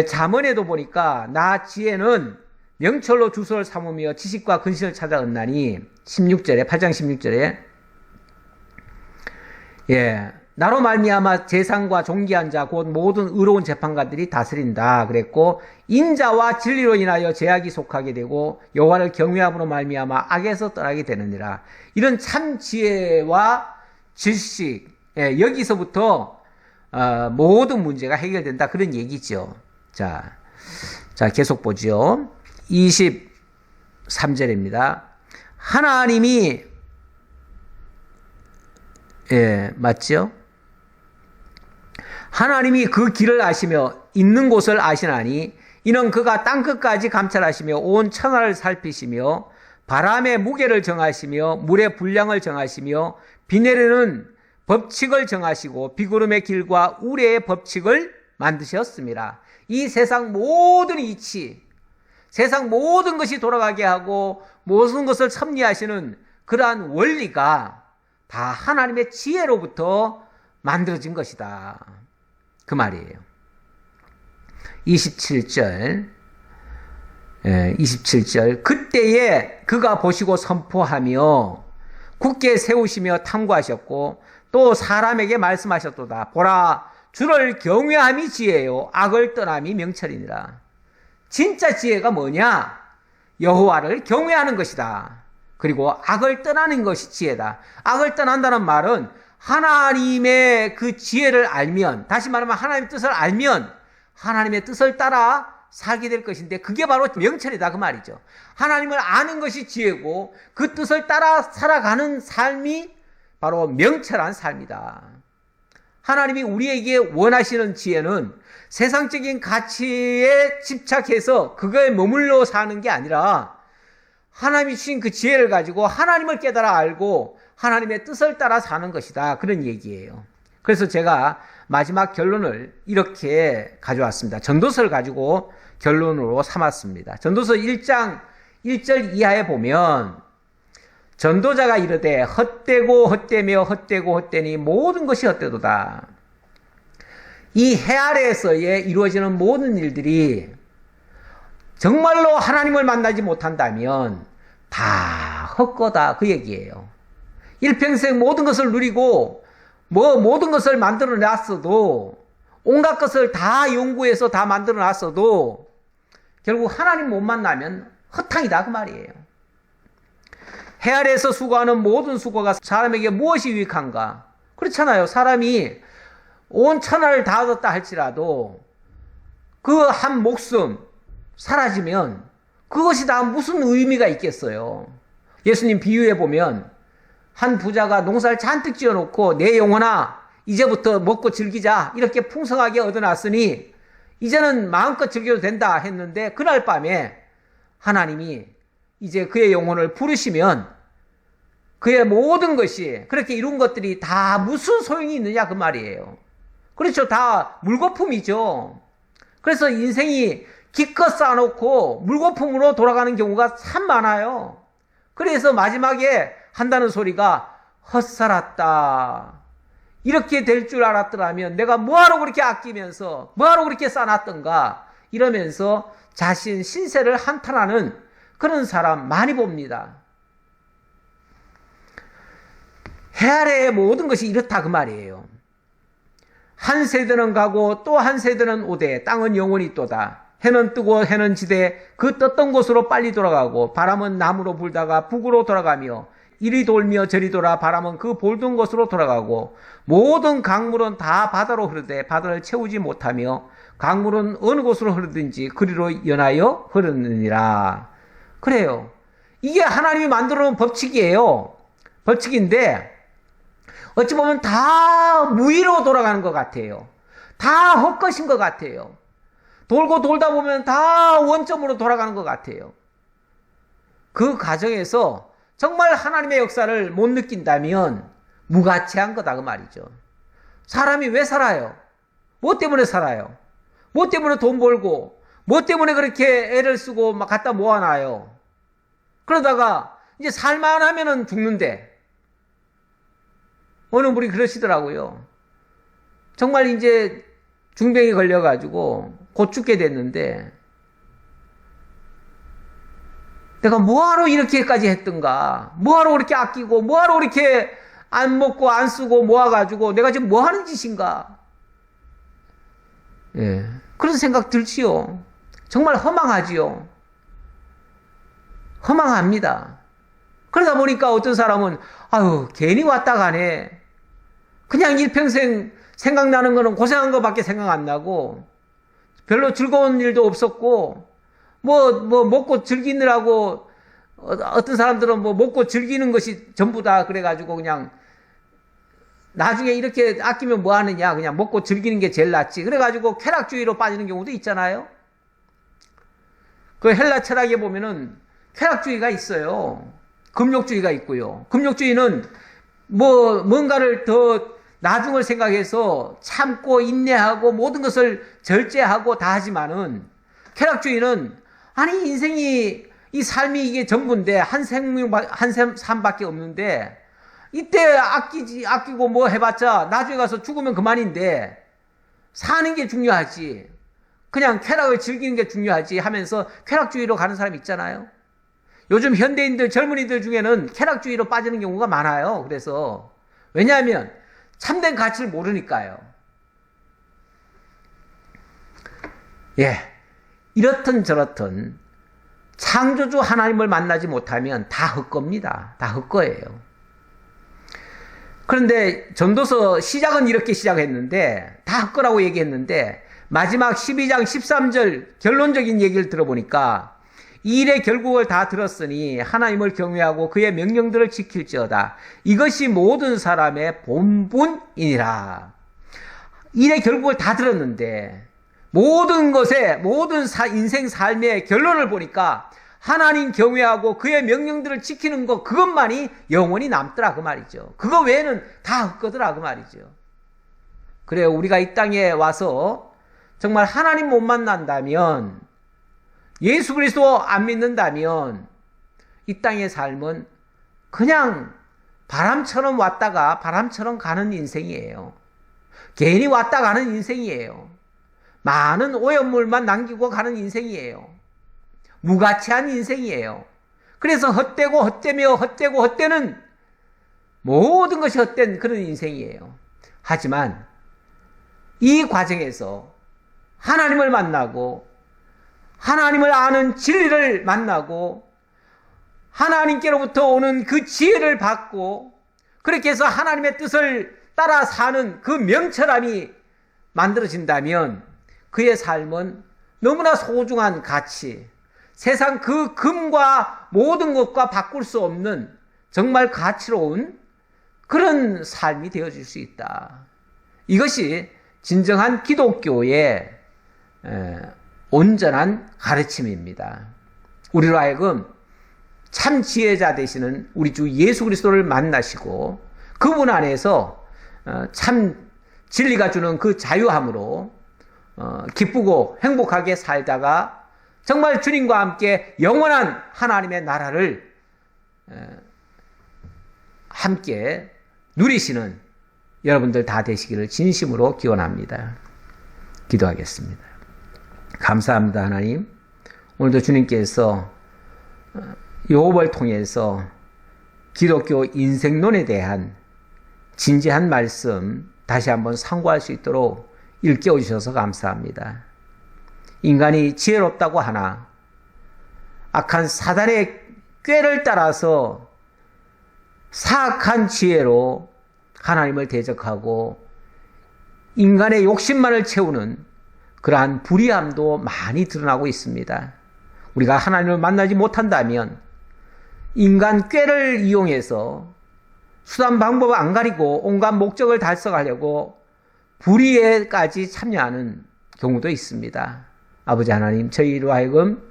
Speaker 1: 잠언에도 보니까 나 지혜는 명철로 주소를 삼으며 지식과 근신을 찾아 얻나니 16절에 8장 16절에 나로 말미암아 재상과 존귀한 자 곧 모든 의로운 재판관들이 다스린다 그랬고 인자와 진리로 인하여 제약이 속하게 되고 여호와를 경외함으로 말미암아 악에서 떠나게 되느니라. 이런 참 지혜와 지식, 여기서부터 모든 문제가 해결된다, 그런 얘기죠. 자 계속 보죠. 23절입니다. 하나님이 맞죠? 하나님이 그 길을 아시며 있는 곳을 아시나니 이는 그가 땅끝까지 감찰하시며 온 천하를 살피시며 바람의 무게를 정하시며 물의 분량을 정하시며 비 내리는 법칙을 정하시고 비구름의 길과 우레의 법칙을 만드셨습니다. 이 세상 모든 이치, 세상 모든 것이 돌아가게 하고 모든 것을 섭리하시는 그러한 원리가 다 하나님의 지혜로부터 만들어진 것이다, 그 말이에요. 27절 그때에 그가 보시고 선포하며 굳게 세우시며 탐구하셨고 또 사람에게 말씀하셨도다. 보라, 주를 경외함이 지혜요 악을 떠남이 명철이니라. 진짜 지혜가 뭐냐? 여호와를 경외하는 것이다. 그리고 악을 떠나는 것이 지혜다. 악을 떠난다는 말은 하나님의 그 지혜를 알면, 다시 말하면 하나님의 뜻을 알면 하나님의 뜻을 따라 살게 될 것인데, 그게 바로 명철이다 그 말이죠. 하나님을 아는 것이 지혜고 그 뜻을 따라 살아가는 삶이 바로 명철한 삶이다. 하나님이 우리에게 원하시는 지혜는 세상적인 가치에 집착해서 그거에 머물러 사는 게 아니라 하나님이 주신 그 지혜를 가지고 하나님을 깨달아 알고 하나님의 뜻을 따라 사는 것이다. 그런 얘기예요. 그래서 제가 마지막 결론을 이렇게 가져왔습니다. 전도서를 가지고 결론으로 삼았습니다. 전도서 1장 1절 이하에 보면 전도자가 이르되 헛되고 헛되며 헛되고 헛되니 모든 것이 헛되도다. 이 해 아래에서의 이루어지는 모든 일들이 정말로 하나님을 만나지 못한다면 다 헛거다 그 얘기예요. 일평생 모든 것을 누리고 모든 것을 만들어 놨어도, 온갖 것을 다 연구해서 다 만들어 놨어도 결국 하나님 못 만나면 헛탕이다 그 말이에요. 해 아래에서 수고하는 모든 수고가 사람에게 무엇이 유익한가? 그렇잖아요. 사람이 온 천하를 다 얻었다 할지라도 그 한 목숨 사라지면 그것이 다 무슨 의미가 있겠어요. 예수님 비유에 보면 한 부자가 농사를 잔뜩 지어놓고 내 영혼아 이제부터 먹고 즐기자 이렇게 풍성하게 얻어놨으니 이제는 마음껏 즐겨도 된다 했는데, 그날 밤에 하나님이 이제 그의 영혼을 부르시면 그의 모든 것이, 그렇게 이룬 것들이 다 무슨 소용이 있느냐 그 말이에요. 그렇죠. 다 물거품이죠. 그래서 인생이 기껏 쌓아놓고 물거품으로 돌아가는 경우가 참 많아요. 그래서 마지막에 한다는 소리가 헛살았다. 이렇게 될 줄 알았더라면 내가 뭐하러 그렇게 아끼면서 뭐하러 그렇게 쌓아놨던가 이러면서 자신 신세를 한탄하는 그런 사람 많이 봅니다. 해 아래의 모든 것이 이렇다 그 말이에요. 한 세대는 가고 또 한 세대는 오되 땅은 영원히 또다. 해는 뜨고 해는 지되 그 떴던 곳으로 빨리 돌아가고, 바람은 남으로 불다가 북으로 돌아가며 이리 돌며 저리 돌아 바람은 그 볼던 곳으로 돌아가고, 모든 강물은 다 바다로 흐르되 바다를 채우지 못하며 강물은 어느 곳으로 흐르든지 그리로 연하여 흐르느니라. 그래요. 이게 하나님이 만들어 놓은 법칙이에요. 법칙인데 어찌 보면 다 무의로 돌아가는 것 같아요. 다 헛것인 것 같아요. 돌고 돌다 보면 다 원점으로 돌아가는 것 같아요. 그 과정에서 정말 하나님의 역사를 못 느낀다면 무가치한 거다 그 말이죠. 사람이 왜 살아요? 뭐 때문에 살아요? 뭐 때문에 돈 벌고 뭐 때문에 그렇게 애를 쓰고 막 갖다 모아놔요? 그러다가 이제 살만하면은 죽는데, 어느 분이 그러시더라고요. 정말 이제 중병이 걸려가지고 곧 죽게 됐는데, 내가 뭐하러 이렇게까지 했던가, 뭐하러 그렇게 아끼고 뭐하러 그렇게 안 먹고 안 쓰고 모아가지고 내가 지금 뭐하는 짓인가, 예, 그런 생각 들지요. 정말 허망하지요. 허망합니다. 그러다 보니까 어떤 사람은 아유 괜히 왔다 가네, 그냥 일평생 생각나는 거는 고생한 거밖에 생각 안 나고 별로 즐거운 일도 없었고 뭐 먹고 즐기느라고, 어떤 사람들은 뭐 먹고 즐기는 것이 전부다 그래가지고 그냥 나중에 이렇게 아끼면 뭐 하느냐, 그냥 먹고 즐기는 게 제일 낫지 그래가지고 쾌락주의로 빠지는 경우도 있잖아요. 그 헬라 철학에 보면은 쾌락주의가 있어요. 금욕주의가 있고요. 금욕주의는 뭔가를 더 나중을 생각해서 참고 인내하고 모든 것을 절제하고 다 하지만은, 쾌락주의는 아니 인생이 이 삶이 이게 전부인데 한 삶밖에 없는데 이때 아끼고 뭐 해봤자 나중에 가서 죽으면 그만인데 사는 게 중요하지, 그냥 쾌락을 즐기는 게 중요하지 하면서 쾌락주의로 가는 사람 있잖아요. 요즘 현대인들 젊은이들 중에는 쾌락주의로 빠지는 경우가 많아요. 그래서 왜냐하면 참된 가치를 모르니까요. 예, 이렇든 저렇든 창조주 하나님을 만나지 못하면 다 헛겁니다. 다 헛거예요. 그런데 전도서 시작은 이렇게 시작했는데 다 헛거라고 얘기했는데 마지막 12장 13절 결론적인 얘기를 들어보니까 이 일의 결국을 다 들었으니 하나님을 경외하고 그의 명령들을 지킬지어다. 이것이 모든 사람의 본분이니라. 일의 결국을 다 들었는데 모든 것에 모든 인생 삶의 결론을 보니까 하나님 경외하고 그의 명령들을 지키는 것 그것만이 영원히 남더라 그 말이죠. 그거 외에는 다 헛거더라 그 말이죠. 그래요. 우리가 이 땅에 와서 정말 하나님 못 만난다면 예수 그리스도 안 믿는다면 이 땅의 삶은 그냥 바람처럼 왔다가 바람처럼 가는 인생이에요. 괜히 왔다 가는 인생이에요. 많은 오염물만 남기고 가는 인생이에요. 무가치한 인생이에요. 그래서 헛되고 헛되며 헛되고 헛되는 모든 것이 헛된 그런 인생이에요. 하지만 이 과정에서 하나님을 만나고 하나님을 아는 진리를 만나고 하나님께로부터 오는 그 지혜를 받고 그렇게 해서 하나님의 뜻을 따라 사는 그 명철함이 만들어진다면 그의 삶은 너무나 소중한 가치, 세상 그 금과 모든 것과 바꿀 수 없는 정말 가치로운 그런 삶이 되어질 수 있다. 이것이 진정한 기독교의 온전한 가르침입니다. 우리로 하여금 참 지혜자 되시는 우리 주 예수 그리스도를 만나시고 그분 안에서 참 진리가 주는 그 자유함으로 기쁘고 행복하게 살다가 정말 주님과 함께 영원한 하나님의 나라를 함께 누리시는 여러분들 다 되시기를 진심으로 기원합니다. 기도하겠습니다. 감사합니다, 하나님. 오늘도 주님께서 욥을 통해서 기독교 인생론에 대한 진지한 말씀 다시 한번 상고할 수 있도록 일깨워 주셔서 감사합니다. 인간이 지혜롭다고 하나 악한 사단의 꾀를 따라서 사악한 지혜로 하나님을 대적하고 인간의 욕심만을 채우는 그러한 불의함도 많이 드러나고 있습니다. 우리가 하나님을 만나지 못한다면 인간 꾀를 이용해서 수단 방법을 안 가리고 온갖 목적을 달성하려고 불의에까지 참여하는 경우도 있습니다. 아버지 하나님, 저희로 하여금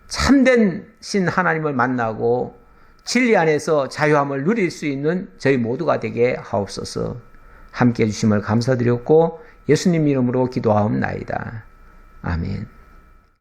Speaker 1: 참된 신 하나님을 만나고 진리 안에서 자유함을 누릴 수 있는 저희 모두가 되게 하옵소서. 함께해 주심을 감사드렸고 예수님 이름으로 기도하옵나이다. 아멘.